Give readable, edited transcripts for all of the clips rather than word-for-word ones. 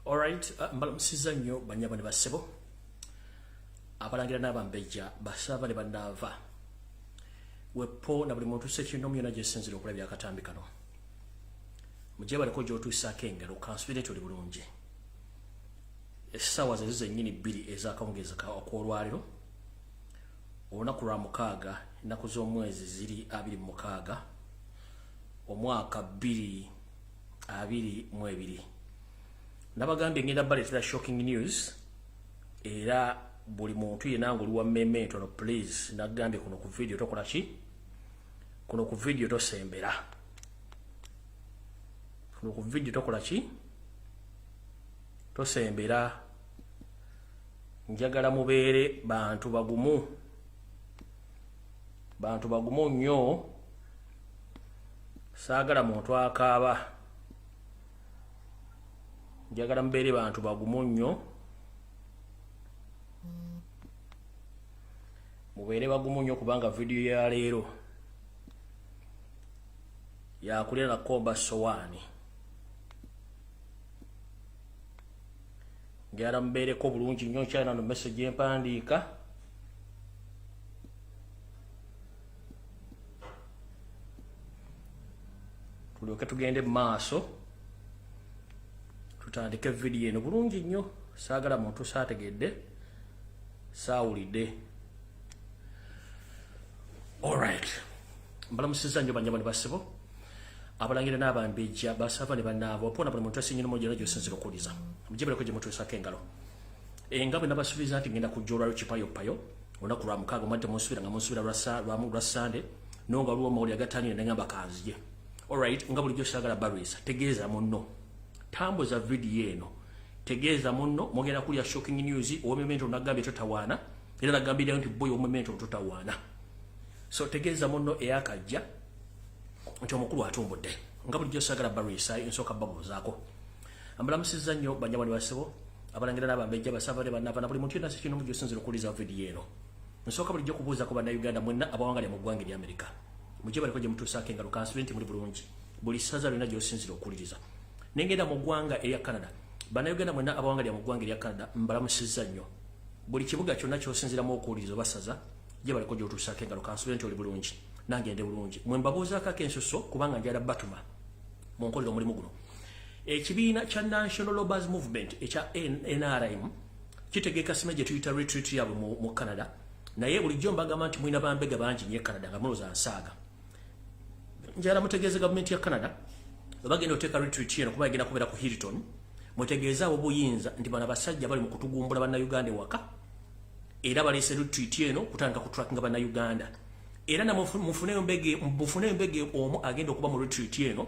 Alright, mbalamusiza nnyo banyabo ne basebo. Abalangira n'abambejja basaba ne bannava. Wepo na buli muntu sekino myona gyesinzira okulabya akatambi kano. Mujje baliko gy'otuusaako engalo kansubire tuli bulungi. Essaawa ze zennyini 2 ez'akawungeezi akw'olwaliro. Olunaku lwa 6 ennaku z'omwezi ziri 26 omwaka 2022. Nabagambye ngenda baleetera shocking news era buli muntu yenna ng'oli wa mmemmento no please nagambye kuno ku video tokola ki? Kuno ku video tosembera. Kuno ku video tokola ki? Tosembera. Njagala mubeere bantu bagumu. Bantu bagumu nnyo. Saagala muntu akaaba. Njagala mubeere bantu bagumu nnyo. Mubeere bagumu nnyo kubanga video ya leero yakulira na komba sowaani. Njagala mubeereko bulungi nnyo kyana no message empandiika. Tulyoke tugende mu maaso. Tutandike video eno bulungi nnyo. Saagala muntu saategedde saawulidde. Alright. Mbalamusiza nnyo banyama ne basebo. Abalangira n'abambejja basaba ne bannaabo opona buli muntu asinye n'omujja gy'osinzira okuwuliza. Mujebereko gye mutuusaako engalo. Nga bwe nabasuubiza nti ngenda kujja olwaliro kipayopayo olunaku lwa 6 mwadde munsubira nga munsubira lwa Sande nonga waliwo amawulire agataanire ne ngamba kanzije. Alright, nga bulijjo saagala barwisa tegeeza munno. Tambuza video eno. Tegeeza munno mugenda kulya shocking news ow'ememento nagambye totawaana era nagambira nti boy ow'ememento totawaana. So tegeeza munno eyakajja nti omukulu atumbudde. Nga bulijjo saagala barwisa ensooka babuuzaako. Mbalamusiza nnyo banyama ne basebo. Abalangira n'abambejja basaba ne bannava na buli muntu yenna sekino mujjo sinzira okuwuliza video eno. Nsooka bulijjo kubuuza ku bannayuganda mwenna abawangalya mu ggwanga erya Amerika. Mujje baliko gye mutuusaako engalo kansubire nti muli bulungi. Buli ssaza lyonna gy'osinzira okuwuliriza. Nengenda mu ggwanga erya Canada. Bannayuganda mwenna abawangalya mu ggwanga erya Canada mbalamusiza nnyo. Buli kibuga kyonna ky'osinziramu okuwuliriza basaza gye baliko gy'otuusaako engalo kansubire nti oli bulungi. Nange ndi bulungi. Mwe mbabuuzaako akensuso kubanga njala batuma mu nkolero omulimu guno. Ekibiina kya National Labourers Movement ekya NRM kitegeeka sima gye tuyita retreat yaabwe mu Canada. Naye bulijjo mbagamba nti mulina bambega bangi nnyo e Canada nga mulowooza nsaaga. Njala mutegeeze gavumenti ya Canada bagenda oteeka retreat eno kuba egenda kubeera ku Hilton. Mutegeeze abo buyinza nti bano abasajja bali mu kutugumbula bannayuganda ewaka era baleese retreat eno kutandika kutrackinga bannayuganda. Era na mufuneyo mbege omu agenda okuba mu retreat eno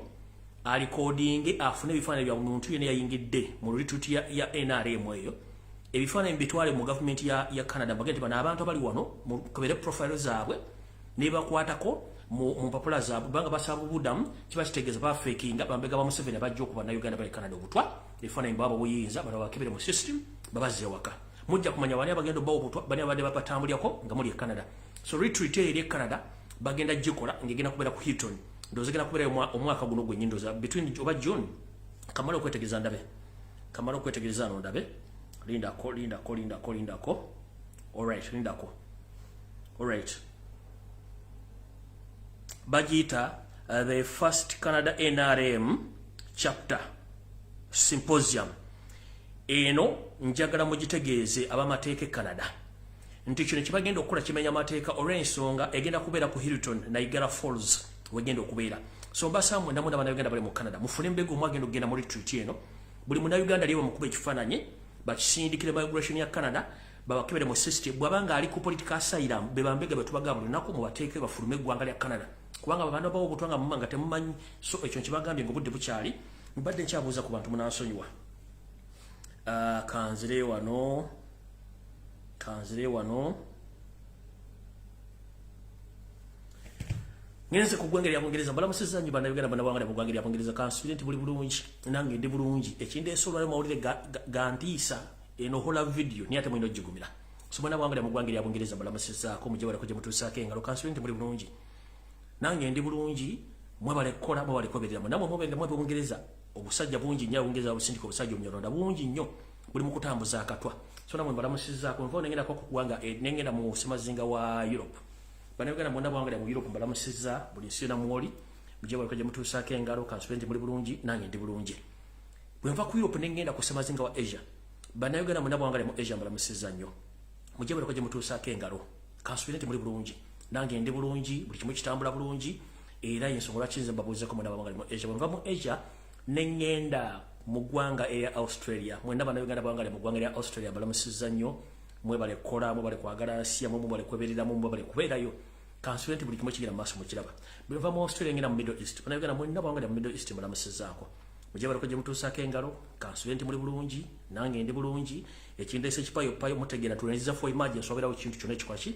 alikodinge afune ebifaananyi bya muntu yenna yayingidde mu retreat ya NRM eyo. Ebifaananyi bitwale mu government ya Canada bagende bano abantu abali wano kubere profile zaabwe ne bakwatako mu mpapula zaabwe banga basaba obudamu kiba kitegeeza bafekinga bambega ba Museveni bajja okuba Uganda bali Canada obutwa ebifaananyi baba buyinza bano bakebere mu system babazze waka. Mujja kumanya bani abagenda obba obutwa bani abadde bapatambulyako nga muli e Canada. So retreat eri e Canada bagenda gikola ngegenda kubeera ku Hilton. Ndoze genda kubeera omwaka guno gwe nyindoza between oba June. Kamala okwetegereza ndabe. Kamala okwetegereza no ndabe. Lindako. Alright, lindako. Alright. Bagita the first Canada NRM chapter symposium. Eno njagala mugitegeeze abamateeka Canada. Nti kino kibagenda okukola kimenya amateeka olw'ensonga egenda kubeera ku Hilton Niagara Falls wegenda okubeera. So mbasamwe ndamunda bannayuganda bali mu Canada mufune mbega omwagenda okugenda mu retreat eno. Buli munnayuganda aliwo mukuba ekifaananyi bakisindikire migration ya Canada babakebere mu system bwabanga ali ku political asylum bebambega betubaga buli nako mu bateeke bafulume eggwanga lya Canada kubanga abantu abawo obutwanga mumanga temumanyi. So ekyo kibagambye ngobudde bukyali mbadde nkyabuuza ku bantu munansonyiwa. Kanzire wano ngenze ku ggwanga lya Bungereza mbalamusiza nnyo bannayuganda bannabawanga mu ggwanga lya Bungereza kansubire nti buli bulungi nange ndi bulungi. Ekindeese olwali mawulire gantiisa eno hola video niye ate mulina ogigumira. So bannabawanga mu ggwanga lya Bungereza mbalamusizaako mujje baleko gye mutuusaako engalo kansubire nti muli bulungi. Nange ndi bulungi mwebale kukola mwebale kubeereramu namwe mubenge mwebe Bungereza obusajja bungi nnyo ongeza obusindika obusajja omulonda bungi nnyo buli mu kutambuza akatwa so namwe mbalamusizaako nva nengenda ko kuwanga nengenda mu semazinga wa Europe banayogera mwonna bwanga mu Europe mbalamusiza buli nsi na mwoli mujje balikaje mutuusaako engalo kansulenti muli bulungi nange ndi bulungi bwe nva ku Europe nengenda ku semazinga wa Asia banayogera mwonna bwanga mu Asia mbalamusiza nnyo mujje balikaje mutuusaako engalo kansulenti muli bulungi nange ndi bulungi buli kimu kitambula bulungi era yensonga kinze mbabuuzeko mwonna bwanga mu Asia bwe nva mu Asia nengenda mu ggwanga eya Australia mwenda banayoganda bwanga mu ggwanga eya Australia balamusiza nnyo mwebale kola mwebale kwagala Asia mwebale kweberera mwebale kubeerayo kansulenti buli kimu kigira maaso mu kiraba bwe nva mu Australia ngenda mu Middle East banayoganda mwenda bwanga mu Middle East mbalamusizaako mujye balikoje mutuusaako engalo kansulenti muli bulungi nange ndi bulungi ekindeese ekipayo payo mutegeera tulenziza for emergency wabeerawo kintu kyonna ekikwaki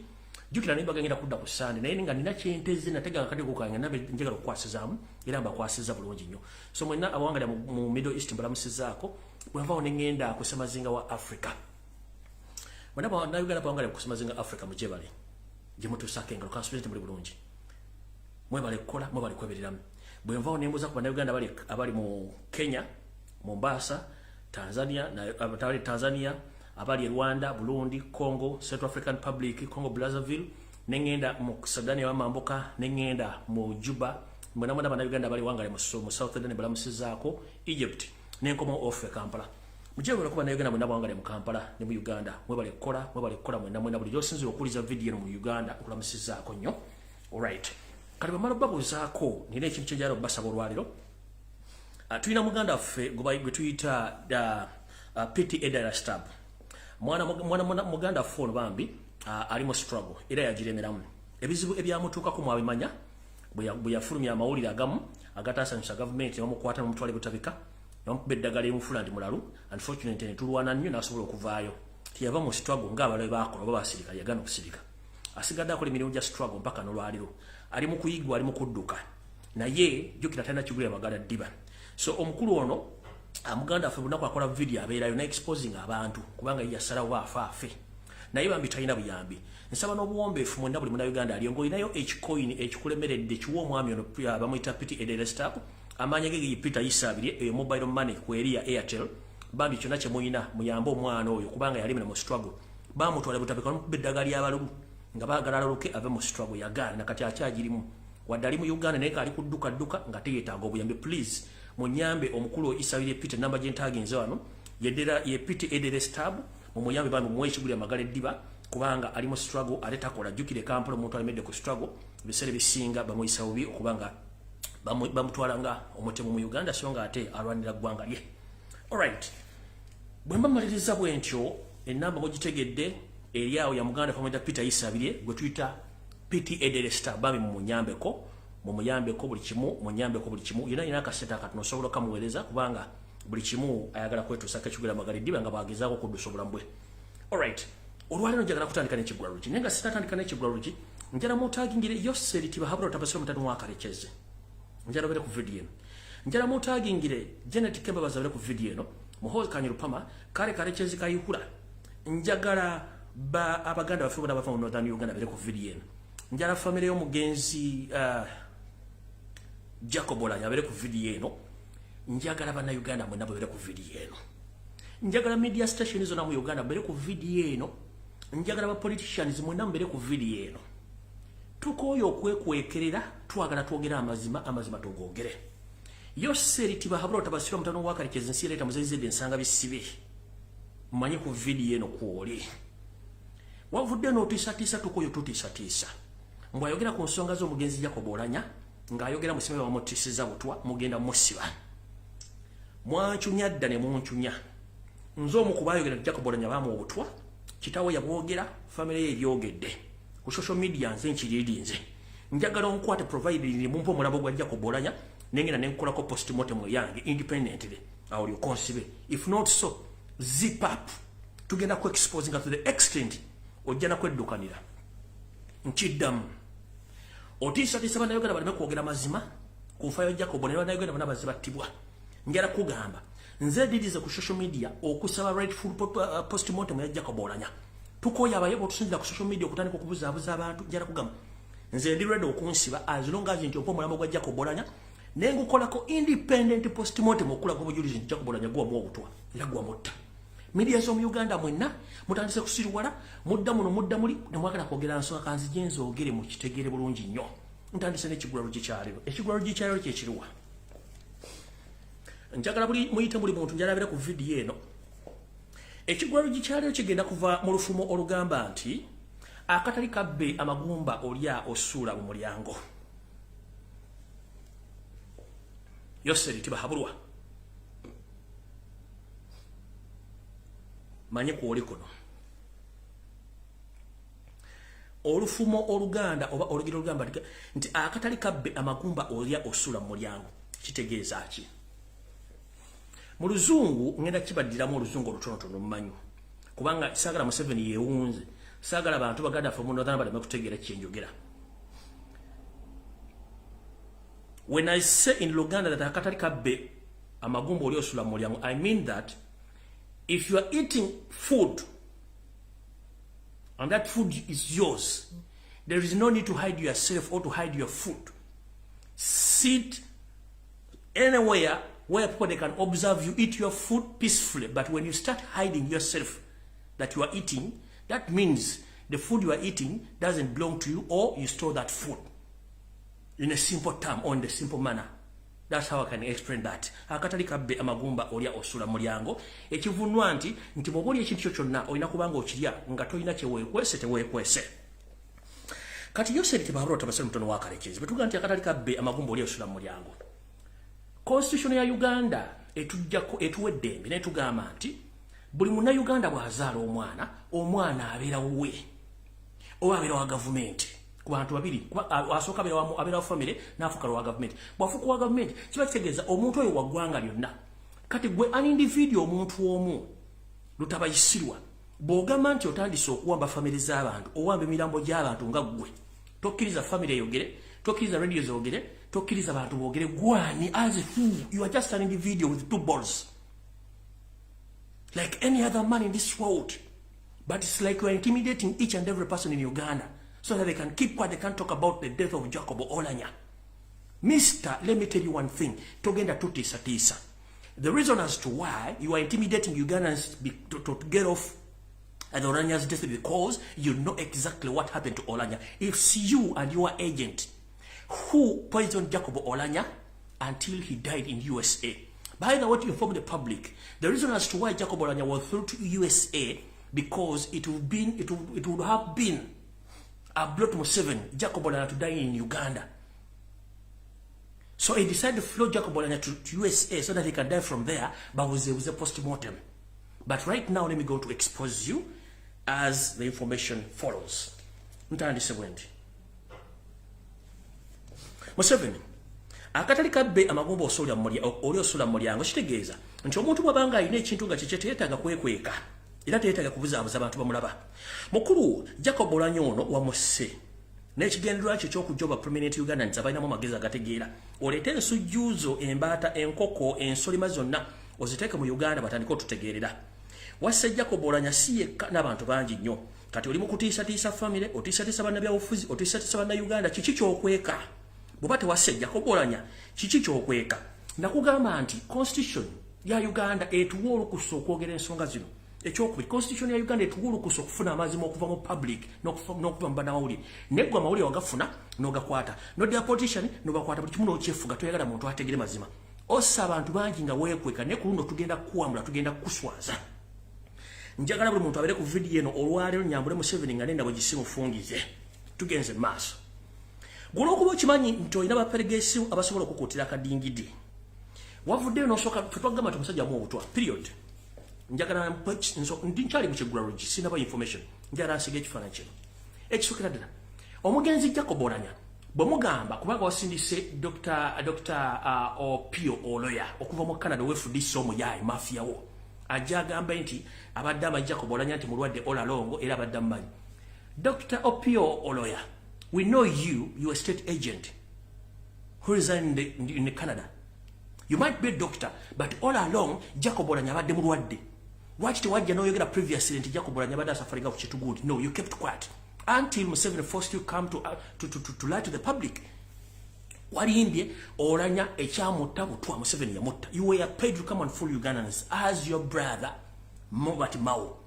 jukira nimba genda kudda ku Sande naye nga nina kyenteze natega akati kukanga nabe njagala okukwasizaamu era mbakwasiza bulungi nnyo so mwenna abawangalira mu Middle East mbalamusizaako bwenvaawo nengenda ku semazinga wa Africa mwenna bannayuganda bawangalira ku semazinga Africa mujje bale gye mutuusaako engalo kansulenti muli bulungi mwebale kukola mwebale kwebereramu bwenvaawo nembuuza ku bannayuganda abali mu Kenya Mombasa Tanzania abali Rwanda, Burundi, Congo, Central African Republic, Congo Brazzaville, nengenda mu Sudan ya Mamboka, nengenda mu Juba, mwana banayuganda bali wangale mu South Sudan balamusizaako Egypt, nenkomo off Kampala. Mujyewe ko banayuganda mwana wangale mu Kampala ne mu Uganda, mwebale kola mwana buli yosinze okuliza video mu Uganda okulamusizaako nnyo. Alright. Kali bamala babuzaako nine ekintu ky'enjalo basaba olwaliro. Tulina muganda ffe gwe tuyita Pity Edera Stab. Mwana muganda phone bambi ali mu struggle era yagiremeramu ebizibu ebyamutuukako mwabimanya bwe yafulumya amawulire agamu agataasanyusa gavumenti n'omukwata n'omutwale butabika n'omukuba eddagala emufula ndi mulalu unfortunately netulwana nnyo n'asobola okuvaayo tiyava mu struggle ng'abalabe baakola oba basirika yagana okusirika asigadde akola emirimu gya struggle mpaka n'olwaliro ali mu kuyigwa ali mu kudduka naye jjukira talina kigula magala ddiba so omukulu ono amuganda afe bunaku akola video abeerayo na exposing abantu kubanga yasalawo bafaafe naye bambi talina buyambi nsaba n'obuwombeefu mwenda buli munnayuganda aliyongolinayo ekikoini ekikulemeredde kiwa omwami ono bamuyita Pity Edera Stab amaanyi ge giyipita yisaabirye eyo mobile money kweri ya Airtel bambi kyonna kye muyina muyambe omwana oyo kubanga yalimira mu struggle bamutwala butabika n'omukuba eddagala ly'abalugu nga baagala alaluke ave mu struggle yagaana nakati akyagirimu wadde ali mu Uganda naye kaali kudduka nga teyeetaaga obuyambi please munyambe omukulu isabire Peter namba gentaginze wano ye Pity Edera Stab mumuyambe bambi mwekigulya magala eddiba kubanga ali mu struggle aletakola jukire Kampala omuntu alimedde ku struggle bisere bisinga bamuyisa bubi okubanga bamutwala nga omutemu mu Uganda so nga ate alwanira ggwanga lye. Alright, bwe mbamaliriza bwentyo enamba mugitegedde eri awo ya muganda famida Peter isabire gwe tuyita Pity Edera Stab bambi mumuyambeko buli kimu munyambeko buli kimu yina akaseta katono sobola kamuweereza kubanga buli kimu ayagala kwetuusa kekigula magala eddiba nga bagezaako kuddusa obulamu bwe. Alright, olwaliro njagala kutandika n'ekigula luki naye nga sinatandika n'ekigula luki njala mutagingire Yoseri Tibahabula otabasira mutani wa Kalekeze njala bere ku video eno njala mutagingire Janet Kemba bazabere ku video eno muhozi Kanyirupama kale Kalekeze kayihula njagala abaganda bafe bona bava mu Northern Uganda bere ku video eno njala family y'Omugenzi Jacob Oulanyah bere ku video eno njagala bana Uganda mwe nabo bere ku video eno njagala media stations zona mu Uganda bere ku video eno njagala ba politicians mwe nabo bere ku video eno tukoyo okwekwekerera twagala twogera amazima tugogere Yoseri Tibahabula otabasira mutano wa Kalekeze nsi leta muzezedde ensanga bisibe mmanyi ku video eno kwoli wavudde n'otiisatiisa tukoyo tutiisatiisa mbwe ayogera ku nsonga z'Omugenzi Jacob Oulanyah ng'ayogera musime bamutisiza butwa mugenda musiba mwancunya dda ne muncunya nze omu kubayogera Jacob Oulanyah baamu obutwa kitawe yabwogera family ye ebyogedde ku social media nze nkiririnze njagala onkwate provided mumpa omulambo gwa Jacob Oulanyah nengenda nenkolako postmortem yange independently awo lyokonsibe if not so zip up tugenda ku exposing to the extent ojjana kweddukanira nkiddamu otiisatiisa bannayuganda baleme kwogera mazima ku nfa ya Jacob ne bannayuganda bonna bazibattibwa njala kugamba nze dirize ku social media okusaba rightful postmortem ya Jacob Oulanyah tukoya abayebo tusinzira ku social media okutandika okubuzaabuza abantu njala kugamba nze ndi ready okunsiba as long as nti ompa omulambo gwa Jacob Oulanyah nengukolako independent postmortem okulaga obujulizi nti Jacob Oulanyah gwa mwobutwa era gwa mutta. Media zo mu Uganda mwenna mutandise kusiriwala mudda muno mudda muli ne mwagala kwogera nsonga kanzi jenzo ogere mu kitegere bulungi nnyo. Ntandise n'ekigwalo gikyaliwo. Ekigwalo gikyaliwo kyekiriwa. Njagala buli muyite buli muntu njalabira ku video eno. Ekigwalo gikyaliwo kigenda kuva mu lufumo olugamba nti akatali kabbe amagumba olya osula mu mulyango. Yoseri tibahabulwa. Manye kuoli kuno. Olufumo oluganda oba olugero olugamba nti akatali kabbe amagumba olya osula mu mulyango kitegeeza ki? Mu luzungu ngenda kibaddiramu oluzungu olutonotono mumanyu. Kubanga sagala Museveni yeewunze. Sagala abantu baganda from northern baleme kutegeera kyenjogera. When I say in Luganda that akatali kabbe amagumba olya osula mu mulyango, I mean that if you are eating food and that food is yours, there is no need to hide yourself or to hide your food. Sit anywhere where people they can observe you eat your food peacefully. But when you start hiding yourself that you are eating, that means the food you are eating doesn't belong to you, or you store that food in a simple term or in a simple manner. That's how I can explain that. Akatali kabbe amagumba olya osula mulyango ekivunwa nti boboli ekintu kyonna olina kubanga okirya nga tolina kyeweekwese teweekwese. Kati yose tibahabulwa tabasale mutono wakalekezi betuga nti akatali kabbe amagumba olya osula mulyango. Constitution ya Uganda etujjako etuweddembe netugamba nti buli munna Uganda bwazaala omwana abeera wuwe oba abeera wa gavumenti. Ku bantu babiri asooka abeera wa family n'afuuka wa gavumenti. Bw'afuuka wa gavumenti kiba kitegeeza omuntu oyo wa ggwanga lyonna. Kati gwe an individual omuntu omu lutabayisirwa bw'ogamba nti otandise okuwamba family z'abantu owamba emirambo gy'abantu nga ggwe tokkiriza family eyogere, tokkiriza radio zogere, tokkiriza bantu boogere gwani as who you are just an individual with two balls like any other man in this world, but it's like you are intimidating each and every person in Uganda so that they can keep quiet, they can't talk about the death of Jacob Oulanyah. Mister, let me tell you one thing. Togenda tutisa tisa. The reason as to why you are intimidating Ugandans to get off at Oulanyah's death because you know exactly what happened to Oulanyah. It's you and your agent who poisoned Jacob Oulanyah until he died in USA. By the way, to inform the public, the reason as to why Jacob Oulanyah was thrown to USA because it would have been a blow to Museveni, Jacob Oulanyah to die in Uganda. So he decided to flow Jacob Oulanyah to USA so that he can die from there, but was a post-mortem. But right now, let me go to expose you as the information follows. Museveni, akatali kabbe amagumba oli osula mulyango kitegeeza nti omuntu bw'abanga alina ekintu nga kye teyeetaaga kwekweka era teyeetaaga kubuzaabuza abantu bamulaba. Mukulu Jacob Oulanyah ono wamusse n'ekigendererwa kye ky'okujjoba Prominent Ugandans abalinamu amagezi agategeera oleete ensujjuuzo, embaata, enkoko, ensolima zonna oziteeke mu Uganda batandike otutegeerera. Wasse Jacob Oulanyah si yekka n'abantu bangi nnyo. Kati oli mu kutiisatiisa famire, otiisatiisa bannabyabufuzi, otiisatiisa bannayuganda, kiki ky'okweka? Bw'oba tewasse Jacob Oulanyah kiki ky'okweka? Nakugamba nti Constitution ya Uganda etuwa olukusa okwogera ensonga zino. Ekyokubiri, Constitution ya Uganda etuwa olukusa okufuna amazima okuva mu public n'okuva mu bannamawulire. Neggwe amawulire wagafuna n'ogakwata. N'odda politician n'obakwata buli kimu n'okyefuga toyagala muntu ategere mazima. Ossa abantu bangi nga weekweka ne ku luno tugenda kukuwambula, tugenda kukuswaza. Njagala buli muntu abeere ku video eno olwaleero nyambule Museveni nga nenda bwe gisimufungize. Tugenze mu maaso. Gw'olwokuba okimanyi nti olina baperegesi abasobola okukuutira akadingidi. Wavuddeyo n'osooka twagamba nti omusajja mu obutwa. Period. Njagala ndi nkyali mu kiggulalugi sinaba information. Njagala nsiga ekifaananyi kino. Ekisookera ddala. Omugenzi Jacob Oulanyah bwe mugamba kubanga wasindise Dr. Opio Oloya okuva mu Canada weefudisa omuyaayi mafiya wo. Ajja agamba nti abadde amanyi Jacob Oulanyah nti mulwadde all along era abadde amanyi. Dr. Opio Oloya, we know you are a state agent who resigned in Canada. You might be a doctor, but all along Jacob Oulanyah abadde mulwadde. Lwaki tewajja n'oyogera previously nti Jacob Oulanyah abadde asafaringa ku kitu good? No, you kept quiet until Museveni forced you come to lie to the public. walimbye Oulanyah ekyamutta butwa Museveni yamutta. You were paid to come and fool Ugandans as your brother Mobati Mao.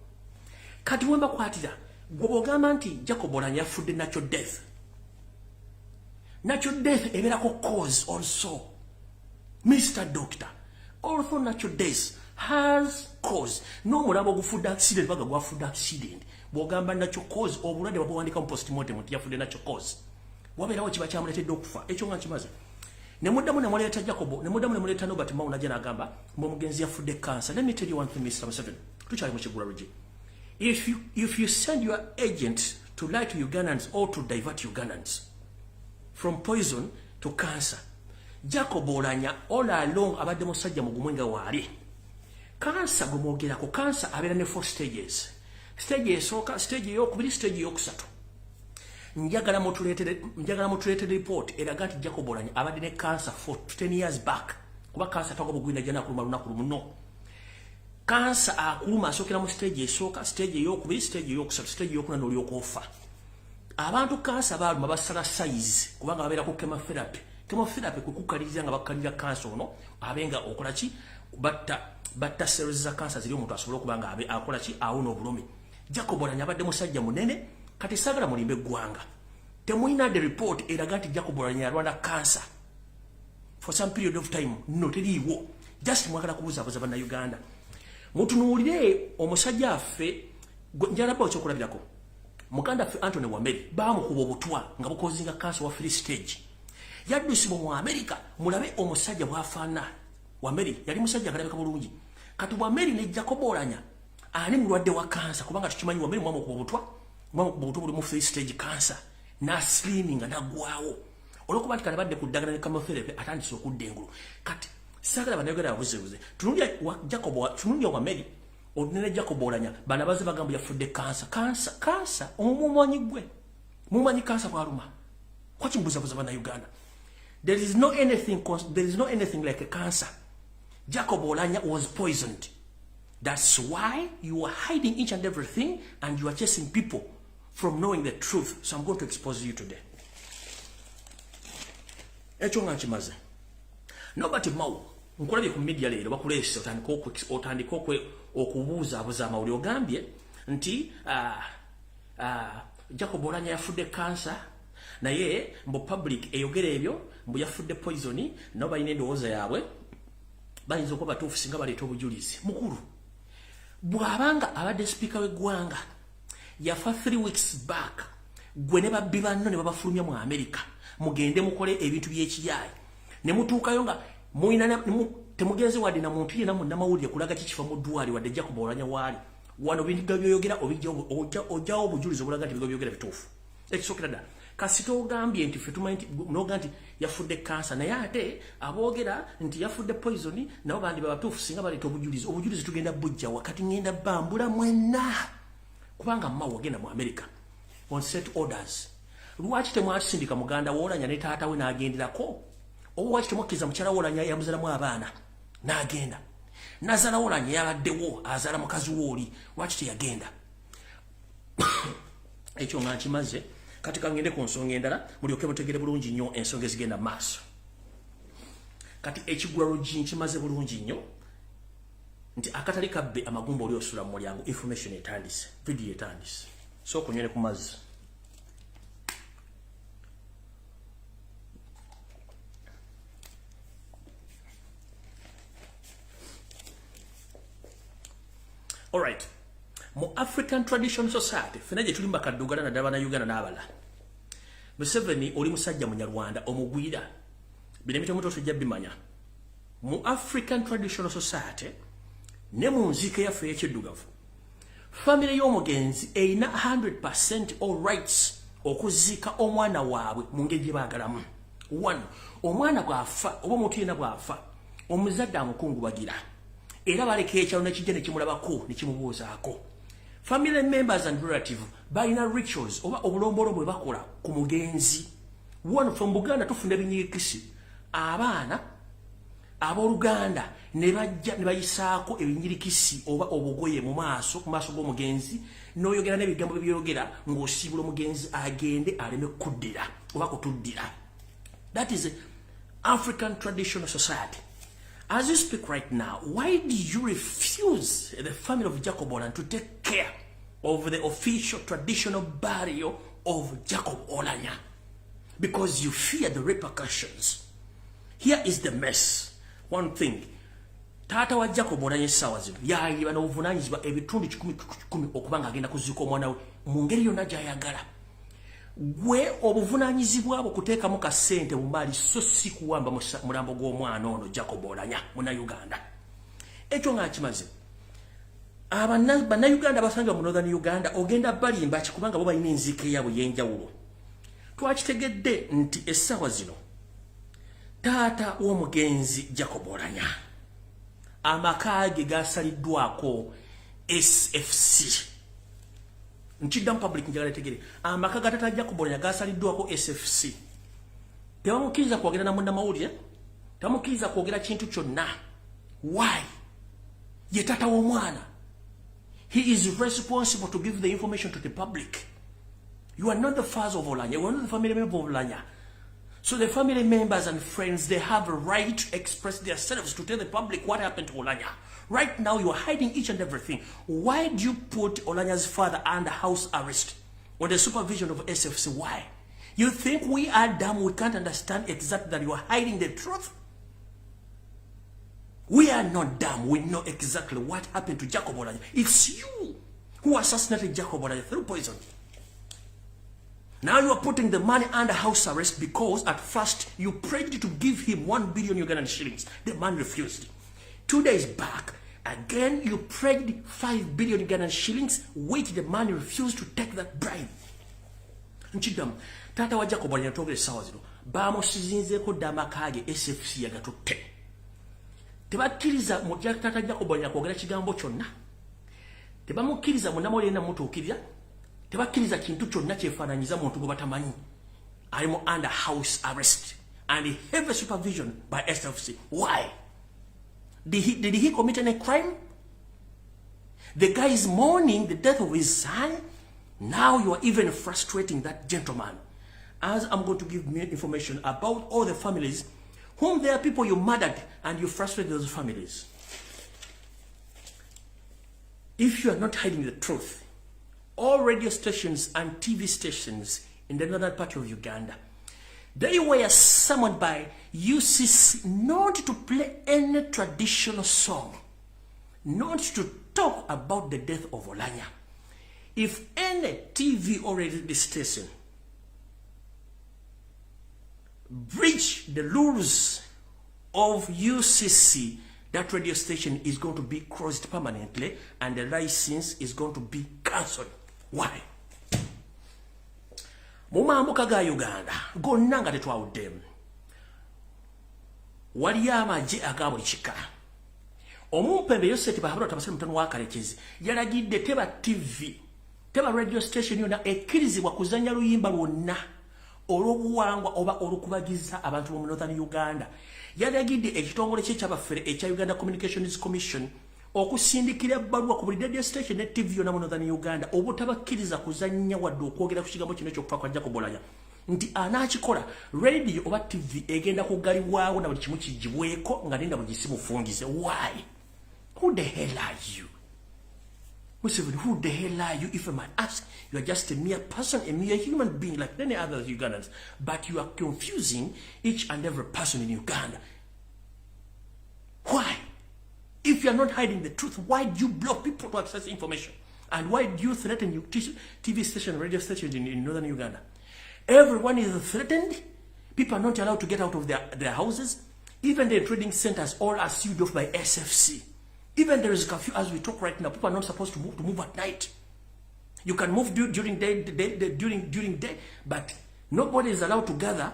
Kati wemba kwatira gwogamba nti Jacob Oulanyah yafudde natural death. Natural death ebeerako cause also. Mr. Doctor, also natural death has cause. No Mulambo gufudde accident baga gwafudde accident. Bwogamba natural cause obulwadde babwandika mu postmortem nti yafudde natural cause. Wabeerawo kiba kyamuleetedde okufa. Ekyo nga kimaze. Ne muddamu ne muleeta Jacob, ne muddamu ne muleeta Nobati Mao najja n'agamba Omugenzi yafudde cancer. Let me tell you one thing, Mr. Museveni. Tukyali mu kigula lugi. If you send your agent to lie to Ugandans or to divert Ugandans from poison to cancer, Jacob Oulanyah all along abadde musajja mugumu nga waali. Cancer gumwogerako, cancer abeera ne 4 stages. Stage esooka, stage ey'okubiri, stage ey'okusatu. Njagala mutuleetere report eraga nti Jacob Oulanyah abadde ne cancer for 10 years back. Kuba cancer twaga bugwina jana kuluma lunaku lumu. Cancer akuluma asookera mu stage esooka, stage ey'okubiri, stage ey'okusatu, stage ey'okuna n'olyokofa. Abantu cancer baluma basala size kubanga babeera ku chemotherapy. Chemotherapy kukukaliriza nga bakalira cancer ono abenga okola ki batta cells za cancer ziri omuntu asobola okubanga akola ki awona obulumi. Jacob Oulanyah abadde musajja munene kati sagala mulimbe gwanga. Temulina the report eraga nti Jacob Oulanyah yalwana cancer for some period of time. No teriiwo. Just mwagala kubuzabuza banna Uganda. Mutunuulire omusajja affe njalaba okyokulabirako. Muganda ffe Anthony Wameri bamukuba obutwa nga bukozinga cancer wa free stage. Yaddusibwa mu America mulabe omusajja bwafaana. Wameri yali musajja akalabika bulungi. Kati Wameri ne Jacob Oulanyah ani mulwadde wa cancer kubanga tukimanyi Wameri mwamukuba obutwa buli mu free stage cancer na slimming na gwawo. Olwokuba nti kalabadde kuddagana ne chemotherapy atandise okudda engulu. Kati sagala banayogera abuzebuze. Tunulya Wameri Odinene Jacob Oulanyah bana baze bagamba yafudde cancer omumwanyi gwe mumanyi cancer bwaluma kwaki mbuzabuza bana Uganda. There is no anything like a cancer. Jacob Oulanyah was poisoned. That's why you are hiding each and everything and you are chasing people from knowing the truth. So I'm going to expose you today. Ekyo nga nkimaze. Nobati Mao nkulabye ku media leero bakuleese otandika okubuuzaabuuza amawulire ogambye nti Jacob Oulanyah yafudde cancer naye mbu public eyogera ebyo mbu yafudde poison nabo balina endowooza yaabwe bayinza okuba batuufu singa baleeta obujulizi mukulu. Bw'abanga abadde speaker w'eggwanga yafa 3 weeks back gwe ne babbi banno ne babafulumya mu America mugende mukole ebintu by'ekiyaayi ne mutuukayo nga temugenze wadde na muntu yenna munnamawulire kulaga kikifa mu ddwali wadde Jacob Oulanyah waali wano biga byoyogera ojjawo obujulizi obulaga nti biga byogera bituufu. Ekisookera ddala kasita ogambye nti ffe tumanyi noga nti yafudde cancer naye ate aboogera nti yafudde poison nabo bandi babatuufu singa baleeta obujulizi tugenda bujja wakati ngenda bambula mwenna kubanga Mao wagenda mu America on set orders. Lwaki temwatisindika muganda w'Oulanyah ne taata we n'agenderako? Lwaki temwakkiriza mukyala w'Oulanyah yamuzalamu abaana n'agenda? Nazaala Oulanyah yabaddewo azaala mukazi w'oli lwaki teyagenda? Ekyo nga nkimaze kati kangende ku nsonga endala mulyoke mutegere bulungi nnyo ensonga ezigenda maaso. Kati ekigula lugi nkimaze bulungi nnyo nti akatali kabbe amagumba oli osula mu mulyango information etandise video etandise so kunyone ku mazzi. All right. Mu African Traditional Society fenaje tulimba kadugala na dabana Uganda n'abala. Museveni oli musajja munyarwanda omugwira binemito muto tujja bimanya. Mu African Traditional Society ne mu nzike yaffe y'ekiddugavu family y'Omugenzi eyina 100% all rights okuzika omwana waabwe mu ngeri gye baagalamu. 1 omwana bw'afa oba omuntu yenna bw'afa omuzadde amukungubagira era baleka ekyalo nekijja ne kimulabako ne kimubuuzaako. Family members and relatives balina rituals oba obulombolombo bwe bakola ku mugenzi. One from Buganda tufuna ebinyirikisi abaana abooluganda ne bajja ne bayisaako ebinyirikisi oba obugoye mu maaso g'omugenzi n'oyogera n'ebigambo by'oyogera ng'osiibula omugenzi agende aleme kuddira oba kutuddira. That is African Traditional Society. As you speak right now, why do you refuse the family of Jacob Oulanyah to take care of the official traditional burial of Jacob Oulanyah? Because you fear the repercussions. Here is the mess. One thing. Tata wa Jacob Oulanyah sawa zino. Yayiba n'obuvunanyizibwa ebitundu 10 okubanga agenda kuziika omwana we mu ngeri yonna gy'ayagala. Gwe obuvunanyizibwa bwo kuteekamu ka ssente mu mali so si kuwamba mulambo gw'omwana ono Jacob Oulanyah Munnayuganda. Ekyo nga kimaze. Bannayuganda basangibwa mu Northern Uganda ogenda balimba kubanga bo balina enzika eyaabwe ey'enjawulo. Twakitegedde nti essaawa zino taata w'omugenzi Jacob Oulanyah amaka ge gasaliddwako SFC. Nchiddamu public njagala tegere amaka ga taata Jacob Oulanyah gasaliddwako SFC. Tebamukiriza kwogera na munnamawulire, tebamukiriza kwogera kintu kyonna. Why? Ye taata w'omwana. He is responsible to give the information to the public. You are not the father of Oulanyah. You are not the family member of Oulanyah. So the family members and friends, they have a right to express themselves to tell the public what happened to Oulanyah. Right now, you are hiding each and everything. Why do you put Oulanyah's father under house arrest on the supervision of SFC? Why? You think we are dumb, we can't understand exactly that you are hiding the truth? We are not dumb, we know exactly what happened to Jacob Oulanyah. It's you who assassinated Jacob Oulanyah through poison. Now you are putting the money under house arrest because at first you pledged to give him 1 billion Ugandan shillings. The man refused. 2 days back, again you pledged 5 billion Ugandan shillings, which the man refused to take that bribe. Nchidam, tata wa Jacob Oulanyah togere sawa zino. Bamusizinzeeko damaka ge SFC yagatutte. Tebakkiriza mu tata Jacob Oulanyah kwogera kigambo kyonna. Tebamukkiriza munnamawulire namutuukirira. Tebakkiriza kintu kyonna kyefaananyiza muntu gwe batamanyi. I'm under house arrest and heavy supervision by SFC. Why? Did he commit any crime? The guy is mourning the death of his son. Now you are even frustrating that gentleman. As I'm going to give me information about all the families whom there are people you murdered and you frustrate those families. If you are not hiding the truth, all radio stations and TV stations in the northern part of Uganda, they were summoned by UCC not to play any traditional song, not to talk about the death of Oulanyah. If any TV or radio station breach the rules of UCC, that radio station is going to be closed permanently and the license is going to be cancelled. Why? Mumambuka ga Uganda gonna nga tetwawuddemu. Waliyo amagye aga buli kika. Omumpembe Yoseti Bahabula Tabasale Mutano wa Kalekezi yalagidde teba TV, teba radio station yonna ekkirizibwa kuzannya luyimba lwonna olw'obuwangwa oba olukubagiza abantu mu Northern Uganda. Yalagidde ekitongole kye kyabafere ekya Uganda Communications Commission okusindikira ebbaluwa ku buli radio station ne TV yonna mu Northern Uganda obutabakkiriza kuzannya wadde okwogera ku kigambo kino ky'okufa kwa Jacob Oulanyah. Nti anaakikola radio oba TV egenda kugalibwawo na buli kimu kijibweko nga nenda bugisimufungize. Why? Who the hell are you? Museveni, who the hell are you? If I might ask, you are just a mere person, a mere human being like many other Ugandans, but you are confusing each and every person in Uganda. Why? If you are not hiding the truth, why do you block people to access information? And why do you threaten your TV station, radio stations in Northern Uganda? Everyone is threatened. People are not allowed to get out of their houses. Even the trading centers all are sealed off by SFC. Even there is a curfew as we talk right now. People are not supposed to move at night. You can move during day, but nobody is allowed to gather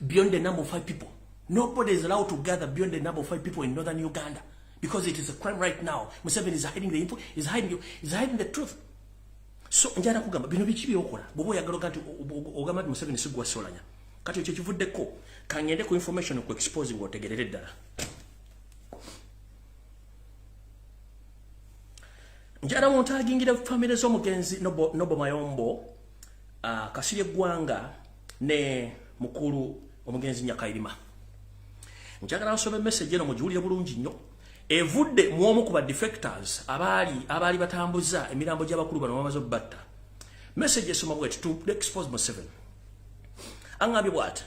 beyond the number of 5 people. Nobody is allowed to gather beyond the number of 5 people in Northern Uganda because it is a crime right now. Museveni is hiding the info, is hiding the truth. So njana kugamba bino bikibi okola bobo yagalo kanti ogamba Museveni sigwa Oulanyah kati ekyo kivuddeko kangende ku information ku exposing otegerere ddala. Njana muntu agingira family z'Omugenzi Nobo Mayombo Kasirye Gwanga ne mukulu Omugenzi Nyakairima njagala nsome message eno mugiwulire bulungi nnyo evudde mu omu ku ba defectors abaali batambuza emirambo gy'abakulu bano bamaze obbatta. Message esoma bweti to expose Museveni. Angambye bw'ati,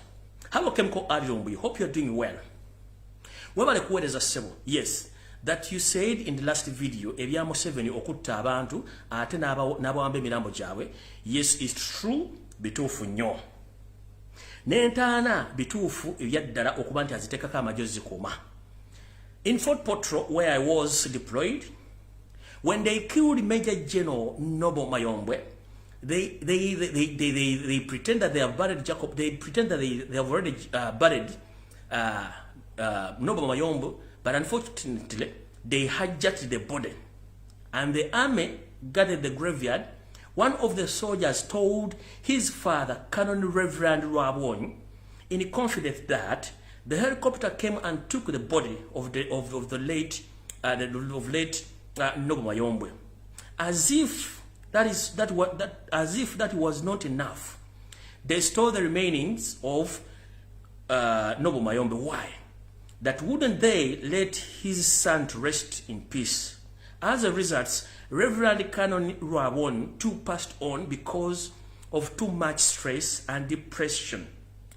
hello Chemical Tr Lumbuye, hope you're doing well. Webale kuweereza ssebo, yes, that you said in the last video ebya Museveni okutta abantu ate n'abawamba emirambo gyabwe, yes, it's true, bituufu nnyo. N'entaana bituufu ebyaddala okuba nti aziteekako amagyozi kuuma. In Fort Potro, where I was deployed, when they killed Major General Nobo Mayombwe, they pretend that they have buried Jacob. They pretend that they have already buried Nobo Mayombo, but unfortunately, they hijacked the body, and the army guarded the graveyard. One of the soldiers told his father, Canon Reverend Rabon, in confidence that the helicopter came and took the body of the late Nobo Mayombwe, as if that was not enough. They stole the remainings of Nobo Mayombwe. Why? That wouldn't they let his son to rest in peace? As a result, Reverend Canon Rabon too passed on because of too much stress and depression.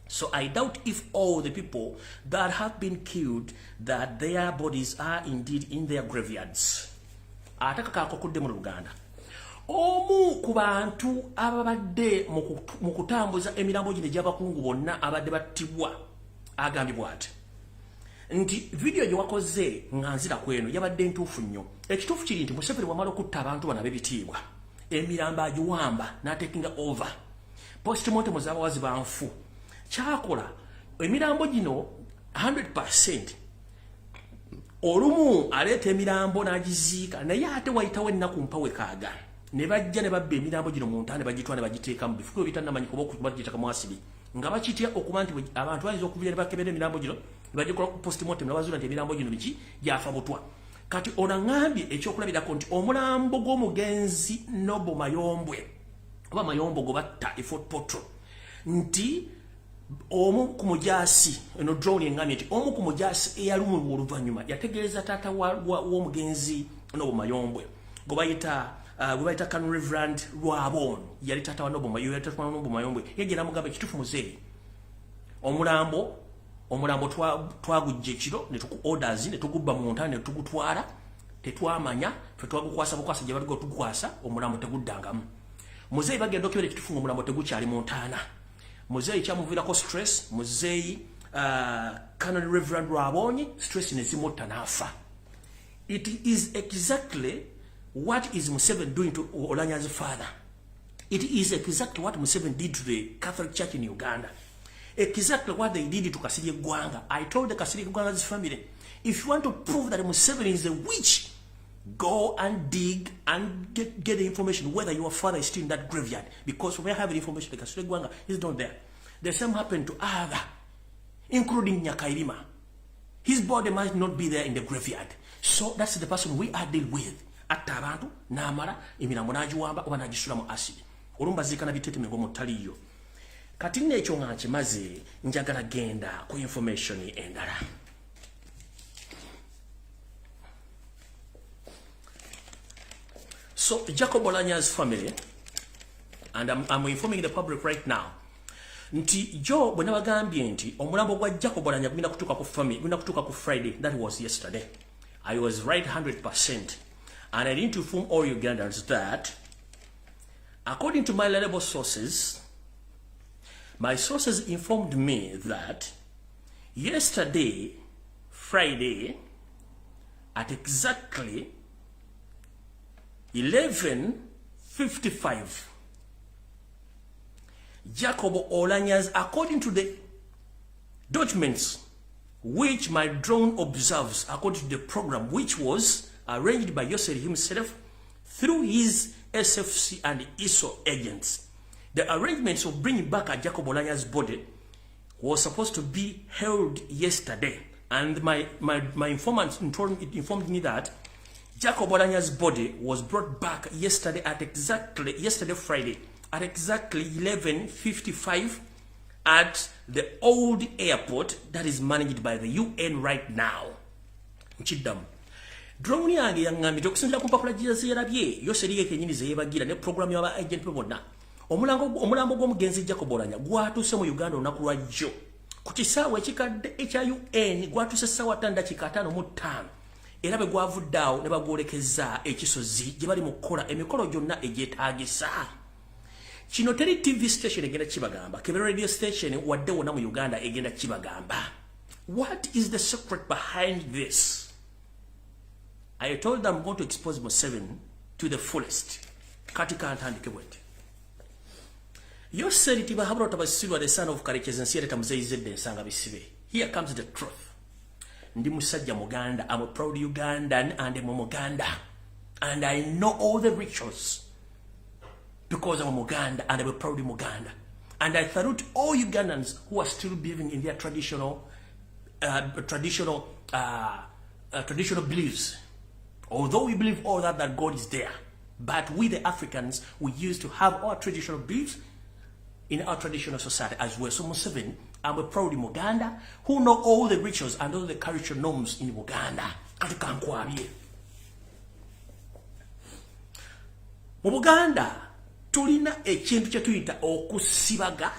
So I doubt if all the people that have been killed, that their bodies are indeed in their graveyards. Ataka kakokudde mu Uganda. Omu ku bantu ababadde mu kutambuza emirambo gino gy'abakungu bonna abadde battibwa agambye bw'ati nti video gye wakoze nga nzira kweno yabadde ntuufu nnyo. Ekituufu kiri nti Museveni wamala okutta abantu bano ab'ebitiibwa, emirambo agiwamba n'atekinga over postmortem z'abawazi banfu. Kyakola emirambo gino 100% olumu aleeta emirambo n'agiziika, naye ate wayitawo ennaku mpawe kaaga ne bajja ne babba emirambo gino mu ntaane bagitwala ne bagiteeka mu bifo bitannamanyi kuba okubagiteeka mu asiri nga bakitya okuba nti abantu bayinza okubira ne bakebera emirambo gino ne bagikola ku postmortem ne bazuula nti emirambo gino biki gyafa butwa. Kati onangambye ekyokulabirako nti omulambo gw'omugenzi Nobo Mayombwe oba Mayombo gwe batta e Fort Potro nti omu ku mujaasi eno drone engambye nti omu ku mujaasi eyalumulwa oluvannyuma yategeeza taata w'omugenzi Nobo Mayombwe gwe bayita Canon Reverend Rabon, yali taata wa Nobo Mayombwe. Yegera mugamba ekituufu muzeeyi omulambo twagujja ekiro ne tuku orders ne tugubba mu ntaane ne tugutwala tetwamanya ffe twagukwasa bukwasa gye baligo tugukwasa omulambo teguddangamu. Muzeeyi bagenda okibera ekituufu ng'omulambo tegukyali mu ntaana. Muzeeyi kyamuviirako stress. Muzeeyi Canon Reverend Rabon stress ne zimutta n'afa. It is exactly what is Museveni doing to Oulanyah's father. It is exactly what Museveni did to the Catholic Church in Uganda. Exactly what they did to Kasirye Gwanga. I told the Kasirye Gwanga's family, if you want to prove that Museveni is a witch, go and dig and get the information whether your father is still in that graveyard. Because we have the information, the Kasirye Gwanga is not there. The same happened to other, including Nyakairima. His body might not be there in the graveyard. So that's the person we are dealing with. Atta abantu n'amala emirambo n'agiwamba oba n'agisula mu asidi. Olumba ziikana biteetemengo mu ttaliyo. Kati n'ekyo nga nkimaze njagala genda ku information endala. So Jacob Oulanyah's family, and I'm informing the public right now, nti jo bwe nabagambye nti omulambo gwa Jacob Oulanyah gulina kutuuka ku Friday. That was yesterday. I was right 100%. And I need to inform all Ugandans that, according to my reliable sources, my sources informed me that yesterday, Friday, at exactly 11:55, Jacob Oulanyah's, according to the documents which my drone observes, according to the program which was arranged by Yoseri himself through his SFC and ISO agents. The arrangements of bringing back Jacob Oulanyah's body was supposed to be held yesterday, and my informant informed me that Jacob Oulanyah's body was brought back yesterday Friday, at exactly 11:55, at the old airport that is managed by the UN right now. Mchidam. Drone yange yangambi okusinzira ku mpapula gyezerabye yo seriye kenyini zeyebagira ne program y'aba agent bonna. Omulambo gw'Omugenzi Oulanyah gwatuse mu Uganda olunaku lwa jjo. Ku kisaawe ekikadde ekya UN gwatuse ssaawa 5:55 era bwe gwavuddeawo ne bagwolekeza ekisozi gye bali mu kukola emikolo gyonna egyetaagisa. Kino teri TV station egenda kibagamba, Kebera radio station wadde wonna mu Uganda egenda kibagamba. What is the secret behind this? I told them I'm going to expose Museveni to the fullest. Kati kantandike bwete. Yo said it bahabro tabasirwa the son of Karekezi nsiyere tamuzeyizedde ensanga bisibe. Here comes the truth. Ndi musajja Muganda. I'm a proud Ugandan and I'm a Muganda. And I know all the rituals. Because I'm a Muganda and I'm a proud Muganda. And I salute all Ugandans who are still believing in their traditional beliefs. Although we believe all that God is there, but we the Africans, we used to have our traditional beliefs in our traditional society as well. So Museveni, I'm a proud Muganda who know all the rituals and all the cultural norms in Uganda. Mu Buganda tulina ekintu kye tuyita okusibaga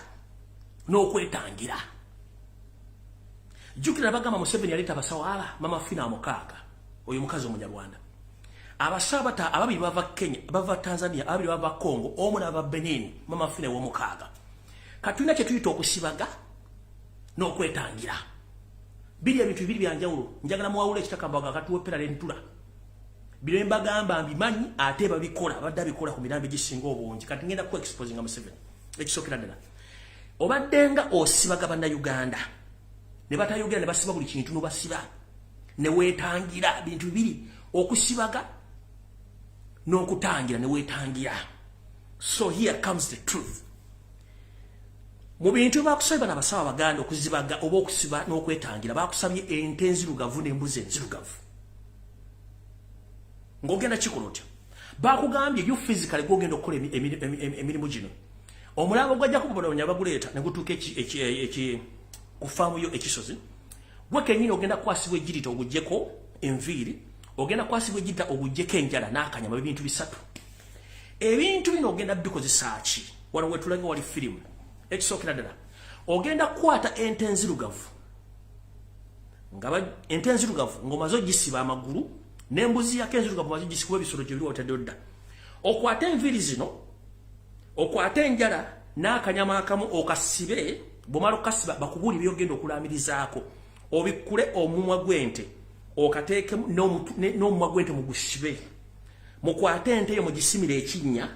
n'okwetangira. Jukira bagamba Museveni yaleta abasawo mama fina amukaaga. Oyo mukazi Omunyarwanda. Abasabata ababiri bava Kenya, bava Tanzania, ababiri bava Congo, omu n'aba Benin, mama fina w'omukaaga. Katulina kye tuyita okusibaga n'okwetangira. Biri ebintu bibiri byanjawulo. Njagala muwawula ekitakambaga katuwepera l'entula. Bino mbagamba mbimanyi ate babikola badde bikola ku mirambo egisinga obungi. Kati ngenda ku exposing Museveni. Ekisookera ddala. Obaddenga osibaga bannayuganda. Ne batayogera ne basiba buli kintu n'obasiba. Ne weetangira bintu bibiri. Okusibaga n'okutangira ne weetangira. So here comes the truth. Mu bintu bakusaba n'abasawo Abaganda okuzibaga oba okusiba n'okwetangira bakusabye ente enzirugavu n'embuzi enzirugavu. Ngogenda kikolotya. Bakugambye you physically gogenda okukola emirimu gino. Omulambo gwajja kubononya baguleeta ne gutuuka kufaamu yo ekisozi. Gwe kenyini ogenda kwasibwa ejjirita ogugyeko enviiri, ogenda kwasibwa ejjirita ogugyeko enjala n'akanyama ebintu bisatu. Ebintu bino ogenda bikozesa ki? Wano wetulaga wali firimu. Ekisookera ddala. Ogenda kukwata ente enzirugavu. Ente enzirugavu ng'omaze ogisiba amagulu n'embuzi yako enzirugavu omaze ogisiba ebisolo gye biri otadde odda. Okwate enviiri zino, okwate enjala n'akanyama akamu okasibe, bw'omala okasiba bakubuulire by'ogenda okulaamirizaako. Obikkule omumwa gw'ente, okateeke n'omumwa gw'ente mugusibe. Mukwate ente eyo mugisimire ekinnya,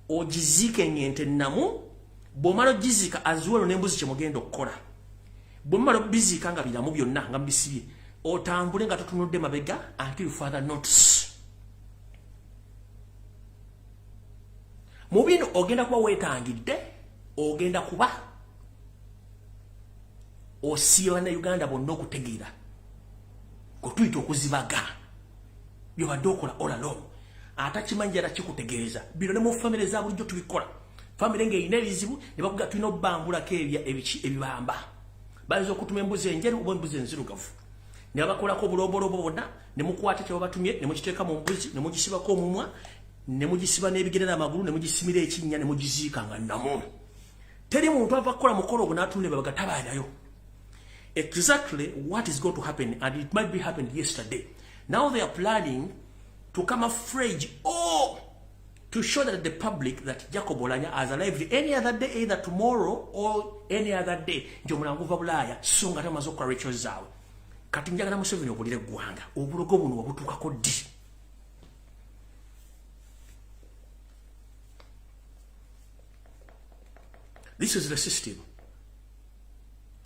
ogiziike eng'ente namu, bw'omala ogiziika azuwelo n'embuzi kye mugenda okukola. Bw'omala obiziika nga biramu byonna nga mubisibye, otambule nga totunudde mabega until further notice. Mu bino ogenda kuba weetangidde, ogenda kuba osiiba na Uganda bonna okutegeera. Kutuyita okuzibaga. Byobadde okola all along. Atakimanyi era kikutegeeza. Bino ne mu famire za bulijjo tubikola. Famire ng'eyina ebizibu ne bakuga tulina obbambulako ebibamba. Bayinza okutuma embuzi enjeru oba embuzi enzirugavu. Ne bakolako obulombolombo bonna ne mukwata kye babatumye ne mukiteeka mu mbuzi ne mugisibako omumwa ne mugisiba n'ebigere n'amagulu ne mugisimira ekinnya ne mugiziika nga namu. Teri muntu ava kukola mukolo ogwo n'atunule babaga tabaanayo. Exactly what is going to happen, and it might be happened yesterday. Now they are planning to camouflage or to show that the public that Jacob Oulanyah has arrived any other day, either tomorrow or any other day. Njomulangu va Bulaya songa tamaze okukola rituals zaabwe. Kati njagala Museveni obulire gwanga obulogo buno wabutuukako ddi. This is the system.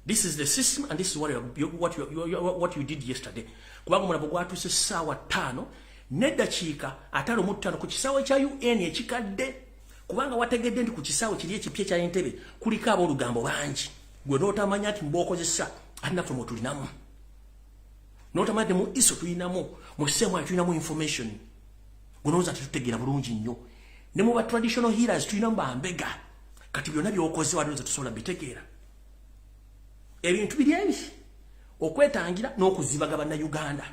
This is the system, and this is what you did yesterday. Kubanga mulabo gwatuse ssaawa 5 n'eddakiika 55 ku kisaawe kya UN ekikadde. Kubanga wategedde nti ku kisaawe kiri ekipya kya Entebbe kuliko ab'olugambo bangi. Gwe n'otamanya nti mbookozesa ate naffe mwe tulinamu. N'otamanya nti mu iso tulinamu, mu ssemwayo tulinamu information. Gwe n'oza tetutegeera bulungi nnyo. Ne mu ba traditional healers tulinamu bambega. Kati byonna by'okoze wadde oza tusobola bitegeera. ebintu biri ebi okwetangira n'okuzibaga bannayuganda.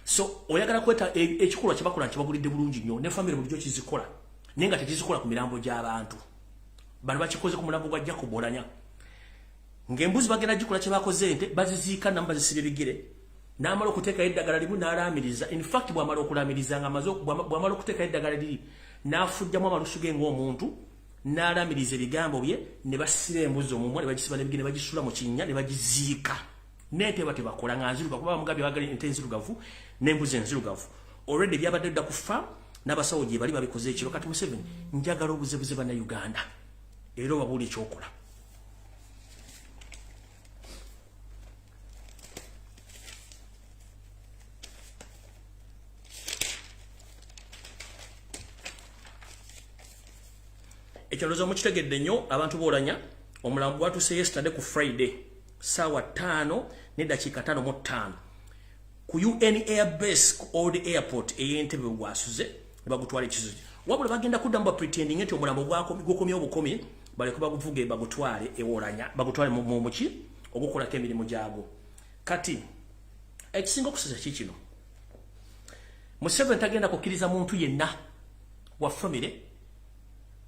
So oyagala kweta ekikolwa kyebakola nkibagulidde bulungi nnyo ne famire bulijjo kizikola naye nga tekizikola ku mirambo gy'abantu. Bano bakikoze ku mulambo gwa Jacob Oulanyah. Ng'embuzi bagenda gikola kye bakoze ente baziziika namba zisibirigire n'amala okuteeka eddagala limu n'alaamiriza. In fact bw'amala okulaamiriza bw'amala okuteeka eddagala liri n'afujjamu amalusu ge ng'omuntu n'alaamiriza ebigambo bye ne basira embuzi omumwa ne bagisiba n'ebigere ne bagisula mu kinnya ne bagiziika. N'ente batebakola nga nzirugavu kuba bamugambye baagala ente enzirugavu n'embuzi enzirugavu. Already byabadde dda kufa n'abasawo gye bali babikoze ekiro. Kati Museveni njagala obuzebuze bannayuganda era obabuula ekyokola. Ekyaloza mukitegedde nnyo abantu b'Oulanyah. Omulambo gwatuuse yesterday ku Friday sawa 5:05 ku UN Air Base ku Old Airport ey'Entebbe gwasuze ne bagutwala ekizuzi. Wabula bagenda kuddamu pretending nti omulambo gukomye obukomye baleke baguvuge bagutwale e-Oulanyah bagutwale mu muki ogukolako emirimu gyago. Kati ekisinga okusiza kikino Museveni tagenda kukkiriza muntu yenna wa famire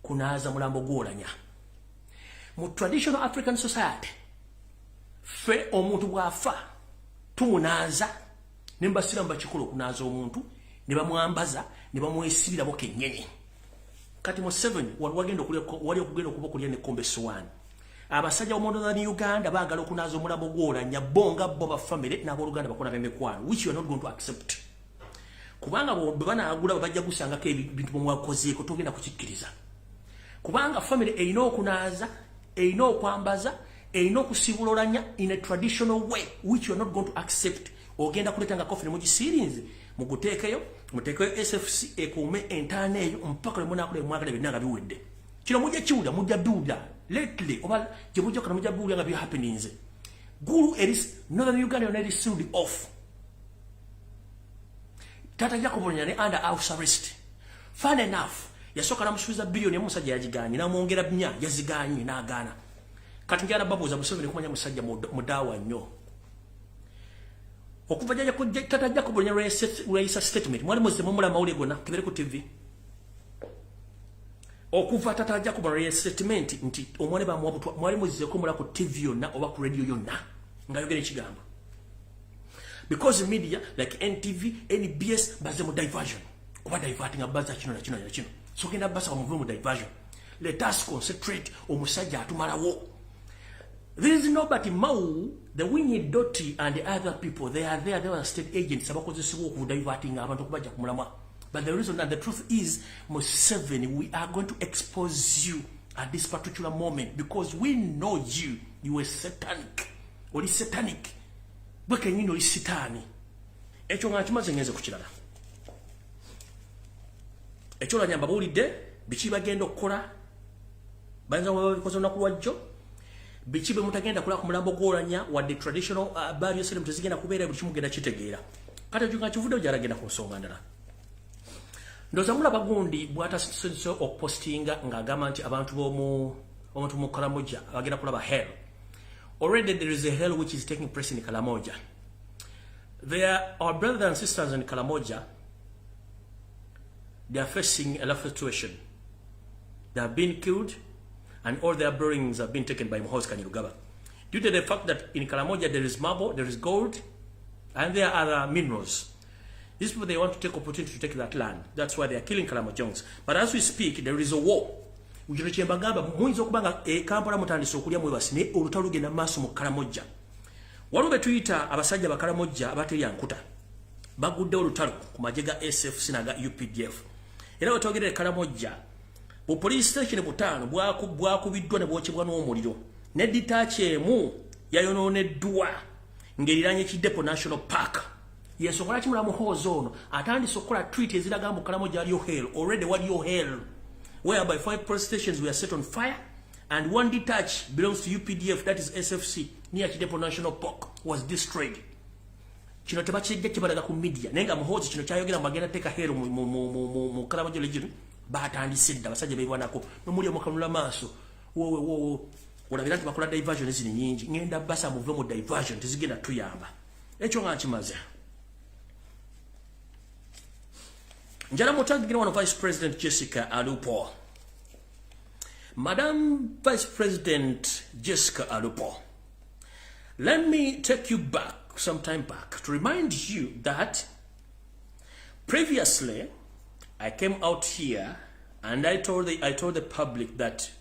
kunaaza mulambo gw'Oulanyah. Mu traditional African society fe omuntu bwafa tumunaaza ne mbasira mbakikola okunaaza omuntu ne bamwambaza ne bamwesibirabo kennyini. Kati Museveni wali okugenda okuba okulya n'ekkombe essowaani. Abasajja b'omu Uganda baagala okunaaza omulambo gw'Oulanyah bonga bo bafamire n'abooluganda bakola b'emikwano which you are not going to accept. Kubanga bwe banaagula bajja gusangako ebintu bemwakozeeko togenda kukikkiriza. Kubanga family erina okunaaza, erina okwambaza, erina okusibula Oulanyah in a traditional way which you are not going to accept. Ogenda kuletanga kofi ne mugisirinze muguteekeyo muteekeyo SFC ekuume entaana eyo mpaka lwe munaakula mwagala byonna nga biwedde. Kino mujja kiwulira mujja biwulira lately oba gye mujja kana mujja biwulira nga byo happenings. Gulu eris Northern Uganda yonna eri sealed off. Tata Jacob Oulanyah ne under house arrest. Fun enough yasooka namusuubiza biliyoni omusajja yagiganye n'amwongera 4 yaziganye n'agaana. Kati njala babuuza Museveni kumanya musajja mudaawa nnyo. Okuva jaja ku Tata Jacob Oulanyah release statement mwali muzemu mula mawulire gonna kibere ku TV. Okuva Tata Jacob Oulanyah statement nti omwana bamwabutwa mwali muzeko mula ku TV yonna oba ku radio yonna nga yogera ekigambo. Because media like NTV, NBS baze mu diversion. Kuba diverting abaza kino na kino na kino. So kenda basa mu diversion. Let us concentrate omusajja atumalawo. There is nobody Mau, the Winnie Doty and the other people, they are there, they are state agents, who diverting abantu kubaja kumulama. But the reason and the truth is, Museveni, we are going to expose you at this particular moment because we know you are satanic. Or is satanic. But can you know is satanic? Echo nga kimaze ngenze ku kirala. Echo la nyamba bulidde biki bagenda okukola banza babikoze olunaku lwajjo. Biki be mutagenda kula ku mulambo gw'Oulanyah wadde traditional burial ceremony tezigenda kubeera buli kimu genda kitegeera. Kati ojo nga kivudde gy'alagenda ku nsonga ndala. Ndoza mulaba gundi bw'atasinze okupostinga ng'agamba nti abantu omuntu mu Karamoja bagenda kulaba hell. Already there is a hell which is taking place in Karamoja. There are brothers and sisters in Karamoja. They are facing a life situation. They have been killed and all their belongings have been taken by Muhoozi Kainerugaba. Due to the fact that in Karamoja there is marble, there is gold, and there are other minerals. These people, they want to take opportunity to take that land. That's why they are killing Karamojans. But as we speak, there is a war. Ujiro Bagamba, Muinzo Kubanga, a Kampala Mutani Sokulia Muasne, or Taruga Masumo Karamoja. One of the Twitter, Abasaja Bakaramoja, Abateri Kuta. Bagudo Taru, Majega SF Sinaga UPDF. You know, talking at Karamoja. Bu police station Butano, Buaku Bidwana Bochibano Morido. Neditache Mu, Yayono Nedua, Ngeriranye Depo National Park. Yes, so what you zone. Atandi Sokola treat is Ilagamo Karamoja your hell, already what your hell. Whereby 5 police stations were set on fire, and one detached belongs to UPDF, that is SFC, near Depo National Park, was destroyed. Chino Tabachi get Balaga media, Nenga Muhoozi, Chino Chayogina Magana take a hell mu Karamoja Legion, but Andy said, Dabasaja Wanako, no Mulia Mokamula Maso, olabira nti bakola diversion ezini nyingi ngenda basa muve mu diversion tezigenda tuyamba ekyo nga nkimaze njala mutangira wano Vice President Jessica Alupo. Madam Vice President Jessica Alupo, let me take you back some time back to remind you that previously I came out here and I told the public that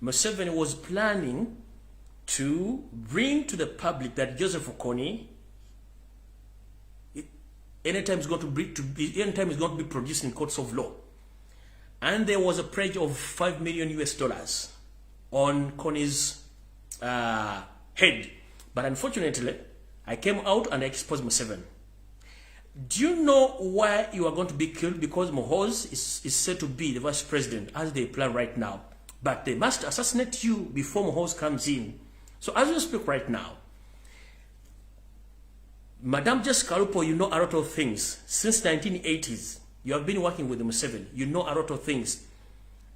Museveni was planning to bring to the public that Joseph Okola anytime is going to be produced in courts of law. And there was a pledge of $5 million on Connie's head. But unfortunately, I came out and I exposed Museveni. Do you know why you are going to be killed? Because Mohoz is said to be the vice president as they plan right now. But they must assassinate you before Mohoz comes in. So as we speak right now, Madam Jessica Alupo, you know a lot of things. Since 1980s, you have been working with the Museveni. You know a lot of things.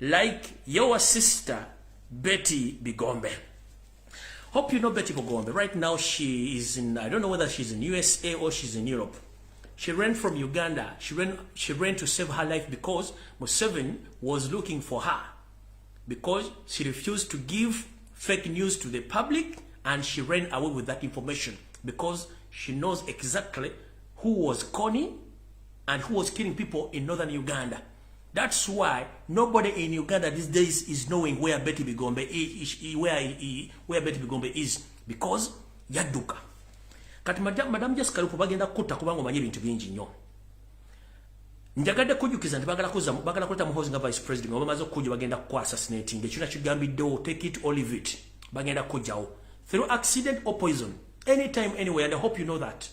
Like your sister, Betty Bigombe. Hope you know Betty Bigombe. Right now, she is in, I don't know whether she's in USA or she's in Europe. She ran from Uganda. She ran to save her life because Museveni was looking for her. Because she refused to give fake news to the public and she ran away with that information. Because she knows exactly who was Connie and who was killing people in northern Uganda. That's why nobody in Uganda these days is knowing where Betty Bigombe is, where Betty Bigombe is, because yaduka. Kati Madam Jessica Alupo bagenda kutta kubanga omanyi ebintu bingi nnyo. Njagadde kujjukiza nti bagala kuleta Muhoozi nga vice president nga bamaze okujja bagenda ku assassinating ekyo kigambiddewo, take it or leave it. Bagenda kujjawo through accident or poison, anytime, anywhere, and I hope you know that.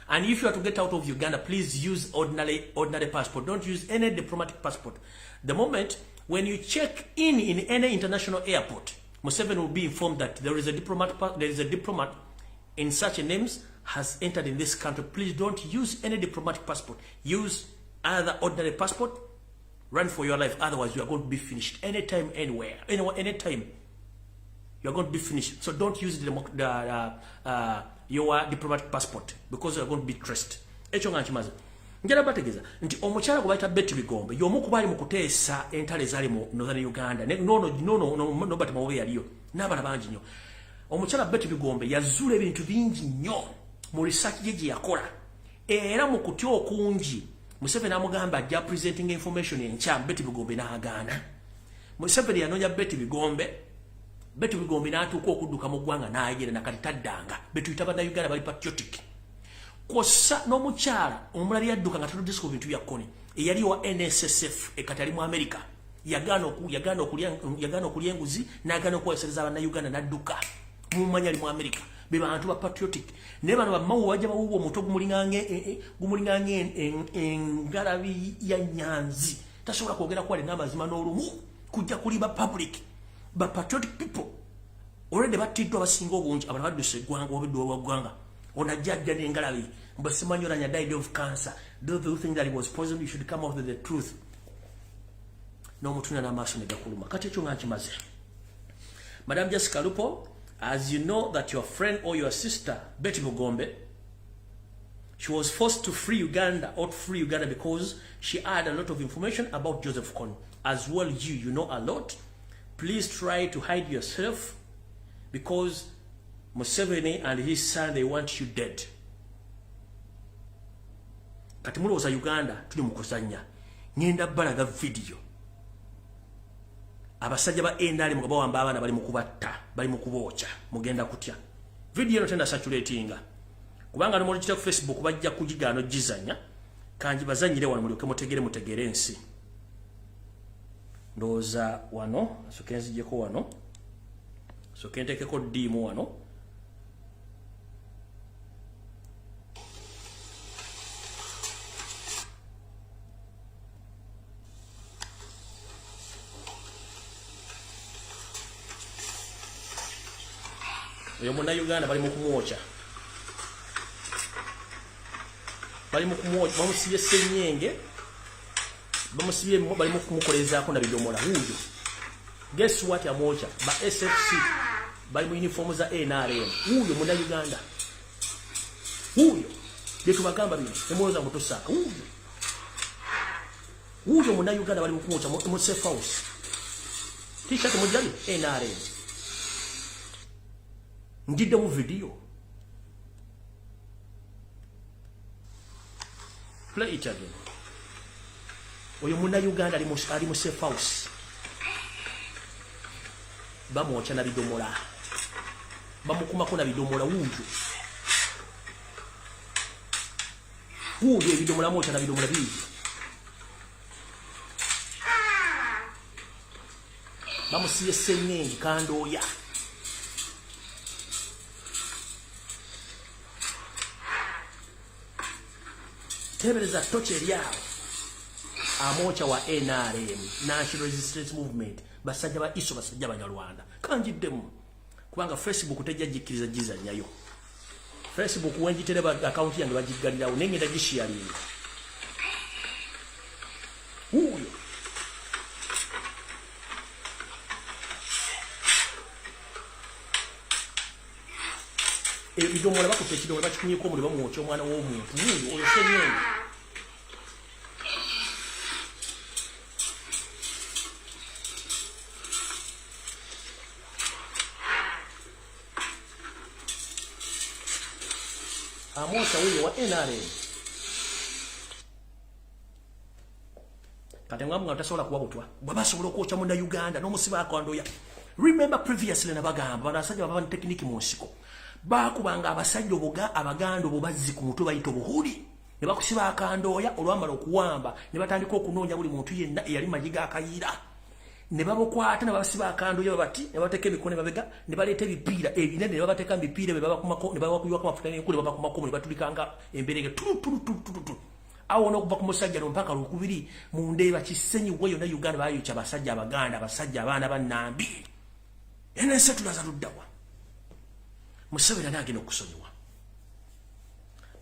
And if you are to get out of Uganda, please use ordinary passport. Don't use any diplomatic passport. The moment when you check in any international airport, Museveni will be informed that there is a diplomat in such a names has entered in this country. Please don't use any diplomatic passport. Use either ordinary passport. Run for your life. Otherwise, you are going to be finished anytime, anywhere, anytime. You are going to be finished. So don't use your diplomatic passport because you are going to be traced. Ekyo nga nkimaze. Njala bategeza nti omukyala gwe bayita Betty Bigombe y'omu ku baali mu kuteesa entale zaali mu northern Uganda. No bati mawe yaliyo. N'abana bangi nnyo. Omukyala Betty Bigombe yazuula ebintu bingi nnyo mu research gye yakola. Era mu kutya okungi Museveni amugamba ajja presenting information enkya Betty Bigombe n'agaana. Museveni yanoonya Betty Bigombe n'atuuka okudduka mu ggwanga n'ayera nakati taddanga. Betuyita bannayuganda bali patriotic. Kossa n'omukyala omulala yadduka nga tatudde ku bintu bya Koni eyali wa NSSF ekati ali mu America. Yagaana okulya enguzi n'agaana okuwesereza bannayuganda n'adduka. Mumanya ali mu America. Be bantu ba patriotic. Ne bano bamawu wajja bawuwa omuto gumulingange engalabi ya nyanzi. Tasobola kwogera kwali n'amazima n'olumu kujja kuliba public. But patriotic people already batiddwa basinga obungi abantu badduse eggwanga obudde obwaggwanga onajjajja n'engalabi mbasimanyi Oulanyah died of cancer. Those who think that it was poison, you should come out with the truth. N'omutunda n'amaaso ne gakuluma. Kati ekyo nga nkimaze. Madam Jessica Alupo, as you know that your friend or your sister Betty Bigombe, she was forced to flee Uganda because she had a lot of information about Joseph Kony. As well, you know a lot. Please try to hide yourself because Museveni and his son, they want you dead. Kati mulowooza Uganda tuli mu kuzannya. Ngenda balaga video. Abasajja ba endali mugabo wamba abana bali mu kubatta, bali mu kubocha, mugenda kutya. Video eno tenda saturatinga. Kubanga no mulukira ku Facebook bajja kugigaano gizanya. Kanji bazanyire wano mulyoke mutegere ensi. Ndoza wano, sokenzi jeko wano. Sokentekeko dimu wano. Oyo muna Uganda bali mu kumwocha. Bamusibye senyenge. Bamusibye bali mu kumukolezaako na bidomola huyo. Guess what yamocha ba SFC bali mu uniform za NRM. Huyo muna Uganda. Huyo yetu bagamba bino emoza mutosaka. Huyo muna Uganda bali mukumocha mu safe house. T-shirt mujali NRM. Ndide mu video. Play it again. Oyo muna Uganda ali mu safe house. Bamwocha na bidomola. Bamukumako na bidomola wujo. Wujo bidomola mocha na bidomola bibi. Bamusiye senyengi kandoya. Tebereza toche lyao. Amocha wa NRM, National Resistance Movement, basajja ba iso basajja banyarwanda. Kanjiddemu. Kubanga Facebook tejjajikiriza jiza nyayo. Facebook wenjitere ba account yange bajigalira unenge ndagishiyali. Huyo. Bidomola bakutekido bakikumyeko omuliro bamwocha omwana w'omuntu. Huyo oyo senyengi. Amocha huyo wa NRM. Katenga mga utasobola kuwa butwa. Babasobola okwocha mu Uganda n'omusiba akandoya. Remember previously nabagamba banasajja baba technique mu nsiko. Bakubanga abasajja obuga abaganda obubazzi ku mutwe bayito buhuli. Ne bakusiba akandoya olwambala okuwamba ne batandika okunoonya buli muntu yenna eyali majiga akayira. Ne babokwata ne babasiba akandoya bati ne bateka ebikone babega ne baleeta ebipiira ebinene ne babateka ebipiira baba kumako ne babakuywa ku mafuta n'enkulu baba kumako ne batulikanga emberege tu. Awo n'okuva ku musajja mpaka lukubiri mu ndeeba kisenyi weyo na Uganda bayokya basajja abaganda abasajja abaana bannambi. Ene setula za luddawa. Museveni agenda okusonyiwa.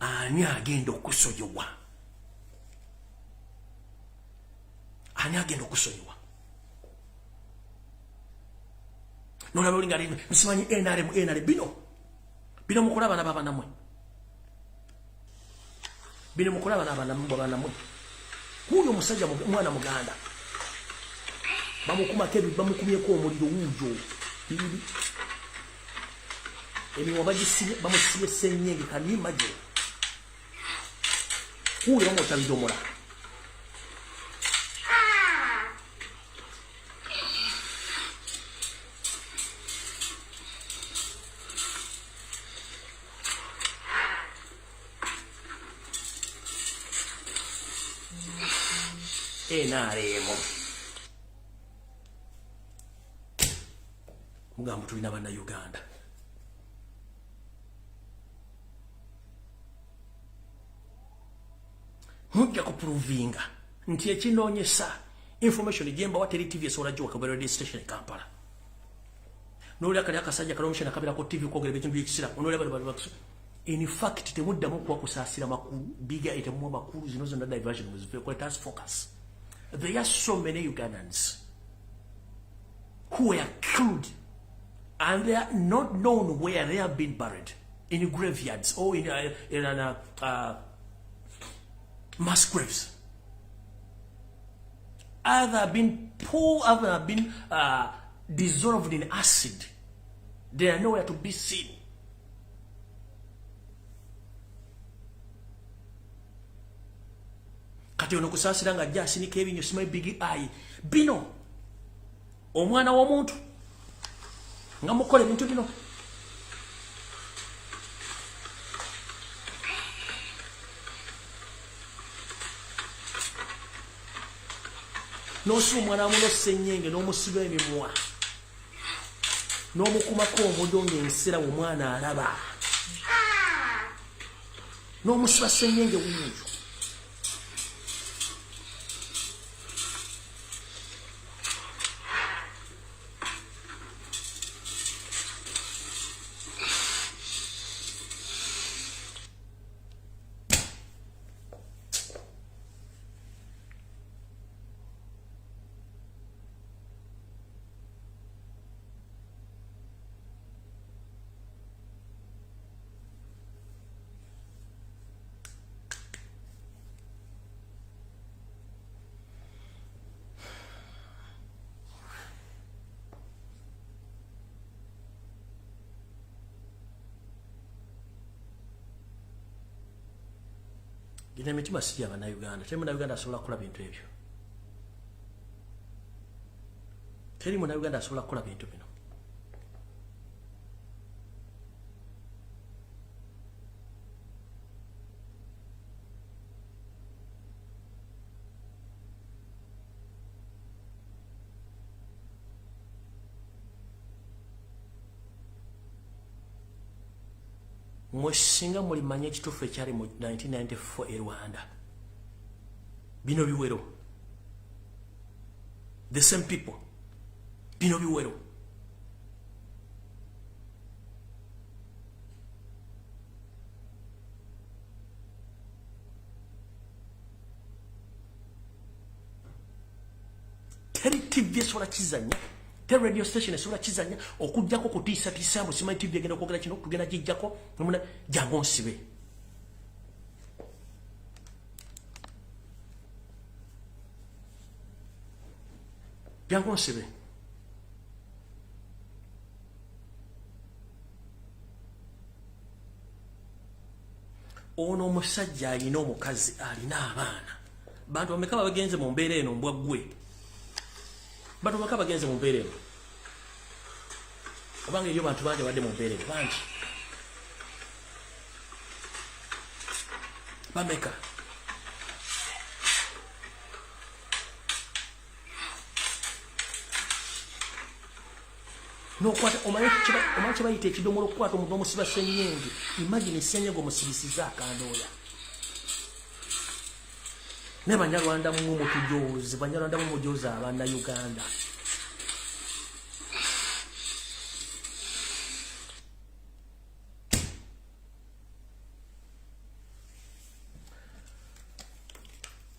Ani agenda okusonyiwa. Ani agenda okusonyiwa. Nona buli ngari msimanyi NRM bino mukulaba nababa namwe. Bino mukulaba nababa namwe. Huyo musajja mwana muganda. Bamukuma kebi bamukumyeko omuliro wujo. Emiwa bagisiye bamusiye senyengi kanima je. Huyo bamucha bidomola. NRM. Mugambo tulina bana Uganda. Mujja kuprovinga nti ekinoonyesa information jemba wa TV esobola gyoka ku radio station e Kampala. N'olya kali akasajja kalomishana kabira ko TV kwogera ebintu by'ekisira onolya bali bakusa. In fact temuddamu kusaasira makulu biga etemu makulu zino zonna diversion was very quite as focus. There are so many Ugandans who were killed and they are not known where they have been buried, in graveyards or in mass graves. Either been poor, either been dissolved in acid. They are nowhere to be seen. Kati ono kusasira nga jasi ni Kevin you smile big eye. Bino omwana w'omuntu nga mukole bintu bino. Nosu omwana muno sennyenge n'omusiba emimwa. N'omukumako omudongo ensera omwana alaba. N'omusiba sennyenge wuuyo. Ina mitima sija bana Uganda. Teri muna Uganda asobola kukola bintu ebyo. Teri muna Uganda asobola kukola bintu bino. Mwesinga muli manye ekituufu ekyali mu 1994 e Rwanda. Bino biwero. The same people. Bino biwero. Teri TV esobola kizanya. Teri radio station esobola kizanya okujjako kutiisa mbu simanyi TV egenda okwogera kino tugenda gijjako muna jangu nsibe. Jangu nsibe. Ono omusajja alina omukazi alina abaana. Bantu bameka bagenze mu mbeera eno mbwaggwe. Bantu bameka bagenze mu mbeera eno. Obanga ebyo bantu bangi badde mu mbeera eno bangi. Bameka. Nokwata omanyi kibayita ekidomolo okukwata omuntu omusiba ssenyenge. Imagine ssenyenge omusibisiza akandooya. Ne Banyarwanda mu mutujoozi, Banyarwanda mu mujoozi abaana Uganda.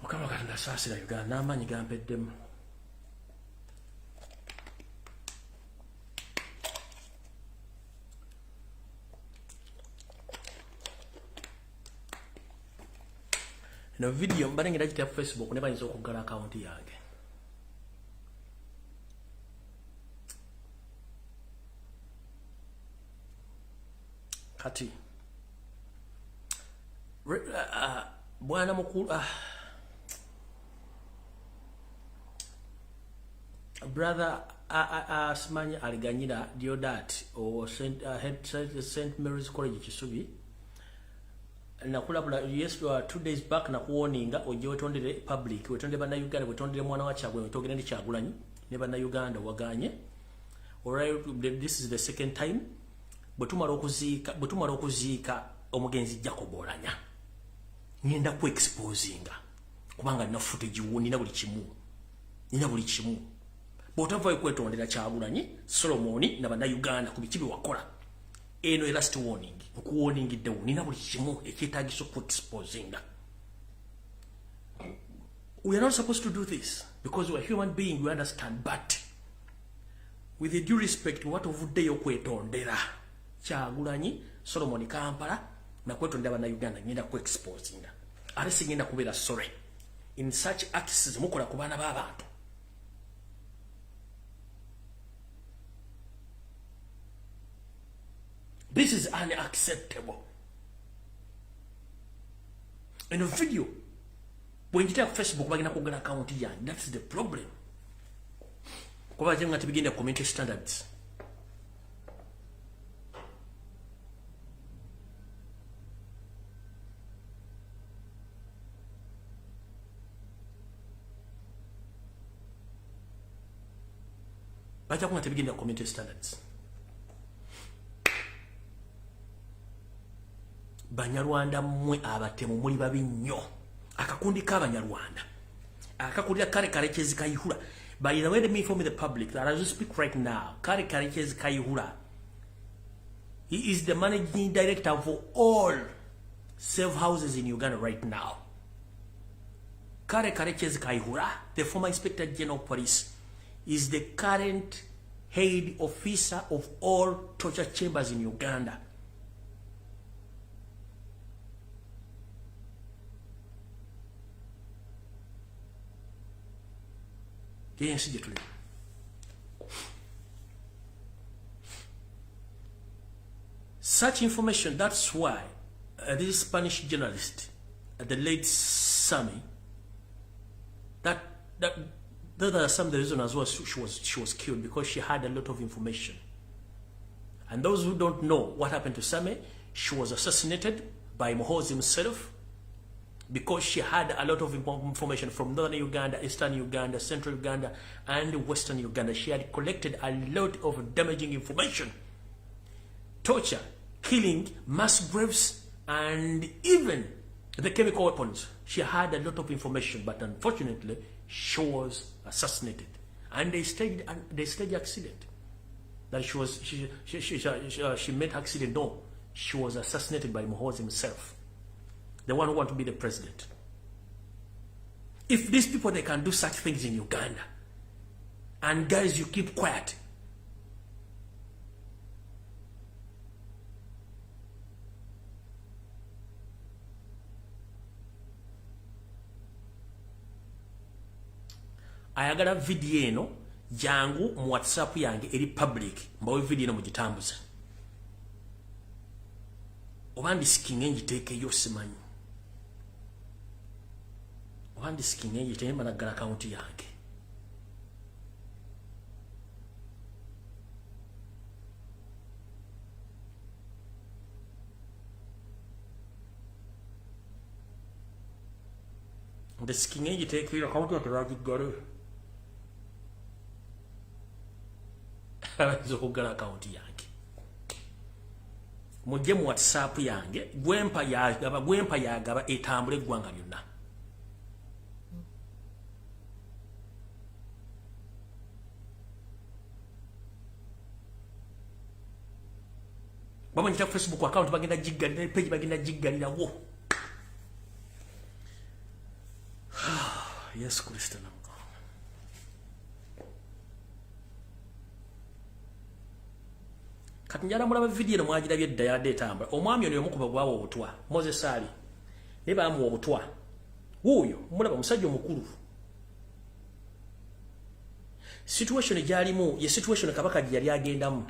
Mukama Katonda asaasira Uganda n'amaanyi gampeddemu. No video mbalengera kitya Facebook ne bayinza okuggala account yange. Kati bwana mukulu brother Asmanya aliganyira Diodat or St Mary's College Kisubi. Nakulabula yes 2 days back na kuoninga oje wetondere public wetonde bana Uganda wetondere mwana wa Kyagwe wetogera ndi Kyagulanyi ne bana Uganda waganye. Alright, this is the second time bwetumala okuziika Omugenzi Jacob Oulanyah ngenda ku exposinga kubanga nina footage nina buli kimu bwotava kwetondera Kyagulanyi Solomoni na bana Uganda ku bikibi wakola. Eno last warning. Warning the nina buli kimu ekyetaagisa okuexposinga. We are not supposed to do this because we are human beings, we understand, but with the due respect what of day okwetondera Kyagulanyi Solomon Kampala na kwetondera bana Uganda ngenda kuexposinga. Ate sigenda kubeera sorry in such acts mukola ku baana b'abantu. This is unacceptable. In a video, when you take Facebook, we're going to account here. That's the problem. We're going to begin the community standards. We're going to begin the community standards. Banyarwanda mwe abatemu muli babi nnyo. Akakundi k'Abanyarwanda akakulira kale Karekezi Kayihura. By the way, let me inform the public that as we speak right now, Kale Karekezi Kayihura, he is the managing director for all safe houses in Uganda right now. Kale Karekezi Kayihura, the former Inspector General of Police, is the current head officer of all torture chambers in Uganda. Yes, such information, that's why this Spanish journalist the late Sammy, those are some of the reasons as well she was killed, because she had a lot of information. And those who don't know what happened to Sammy, she was assassinated by Muhoozi himself, because she had a lot of information from northern Uganda, eastern Uganda, central Uganda, and western Uganda. She had collected a lot of damaging information. Torture, killing, mass graves, and even the chemical weapons. She had a lot of information, but unfortunately, she was assassinated. And they staged accident. That she made accident. No, she was assassinated by Muhoozi himself, the one who wanted to be the president. If these people, they can do such things in Uganda, and guys, you keep quiet. Ayagala video eno jangu mu WhatsApp yange eri public, mbawe video eno mugitambuza. Obandi sikinga njiteeke yo simanyi. Obandi sikinga njiteeke managala account yange. The sikinga njiteeke yo account yange bagigale. Zokugala account yange. Mujje mu WhatsApp yange, gwempa yagaba etambule eggwanga lyonna. Baba njita Facebook account bagenda jiggalira, page bagenda jiggalirawo. Yes, Kristo na. Kati njala mulaba video eno mwagirabye edda yadde etambula. Omwami ono yomukuba gwawo obutwa, Moses Ali. Ne baamuwa obutwa. Wuuyo mulaba musajja omukulu. Situation ejalimu, ye situation Kabaka gye yali agendamu.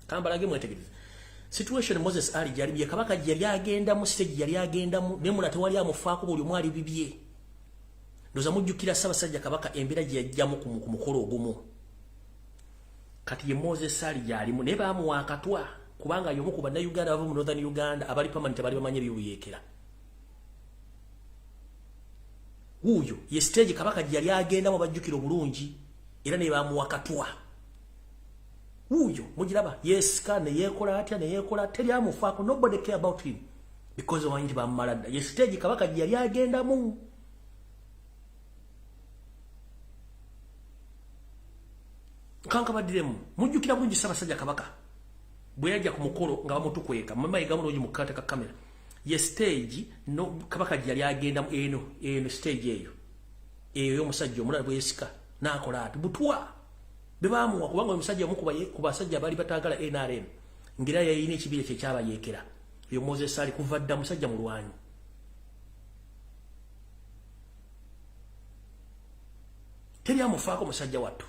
Kambalage mwetegereze. Situation Moses Ali gyali Kabaka gye yali agendamu, stage yali agendamu, ne mula tewali amufaako buli mwali bibye. Ndoza mujjukira Ssaabasajja Kabaka embeera gye yajjamu ku mukolo ogumu. Kati ye Moses Ali gyalimu ne baamuwa akatwa, kubanga y'omu ku bannayuganda abava mu northern Uganda abali permanent bali bamanye eby'obuyeekera. Wuuyo ye stage Kabaka gye yali agendamu bajjukira obulungi, era ne baamuwa akatwa. Wuuyo mugiraba yeesika ne yeekola atya ne yeekola, teri amufaako, nobody care about him, because omanyi bamumala dda. Ye stage Kabaka gye yali agendamu. Kanka badiremu mujjukira bulungi Ssaabasajja Kabaka bwe yajja ku mukolo nga bamutukweka mama yigamu n'oyo mu kata ka kamera. Ye stage no Kabaka gye yali agendamu eno stage eyo y'omusajja omulala bwe yesika n'akola ati butwa be baamuwa, kubanga omusajja omu ku basajja bali bataagala NRM ngira yayina ekibira kye kyabayeekera. Yo Moses Ali kuva dda musajja mulwanyi. Teri amufaako musajja wattu.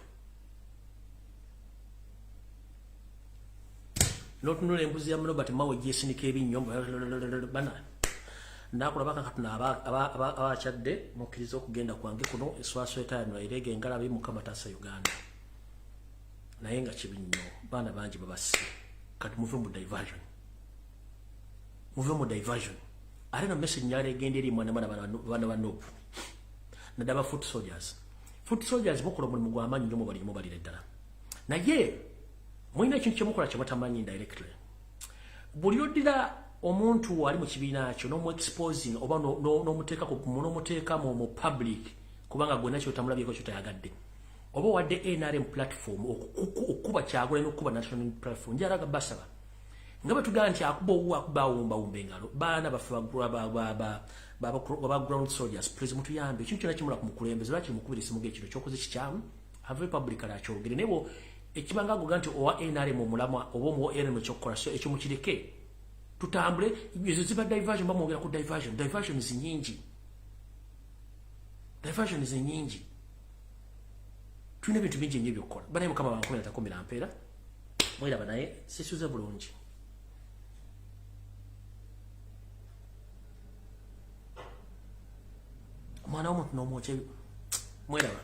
Notunula embuzi ya Robert Mawe gyesinika ebinyombo bana. Nakulabaka katuna abakyadde mukkiriza okugenda kwange kuno eswaso etayanula erege engalabi Mukama taasa Uganda. Naye nga kibi nnyo, baana bangi babasi. Kati muve mu diversion. Muve mu diversion. Ate no message nyala egenda eri mwana bana banopu. Nadaba foot soldiers. Foot soldiers mukola mulimu gw'amaanyi nnyo mubalire ddala. Naye mwina ekintu kyemukola kye batamanyi indirectly. Buli oddira omuntu ali mu kibiina kyo n'omu-exposing oba n'omuteeka mu public, kubanga gwonna ky'otamulabyeko ky'otayagadde. Oba wadde NRM platform okukuba Kyagulanyi n'okukuba national platform, njalaga basaba. Nga batugamba nti akuba owu akuba awumbawumba engalo, baana baffe ba ground soldiers, please mutuyambe. Ekintu kyonna kimula ku mukulembeze lwaki mukubira esimu g'ekiro ky'okoze kikyamu, have publicly akyogere. Nebo ekibanga agoga nti owa NRM omulamwa oba omuwa NRM ekyokukola ekyo mukireke. Tutambule, ezo ziba diversion, bamwogera ku diversion. Diversion nyingi. Diversion nyingi. Tulina ebintu bingi nnyo by'okukola. Banaye Mukama bankomera takomera mpeera. Mwiraba naye sisuze bulungi. omwana w'omuntu n'omwokya mweraba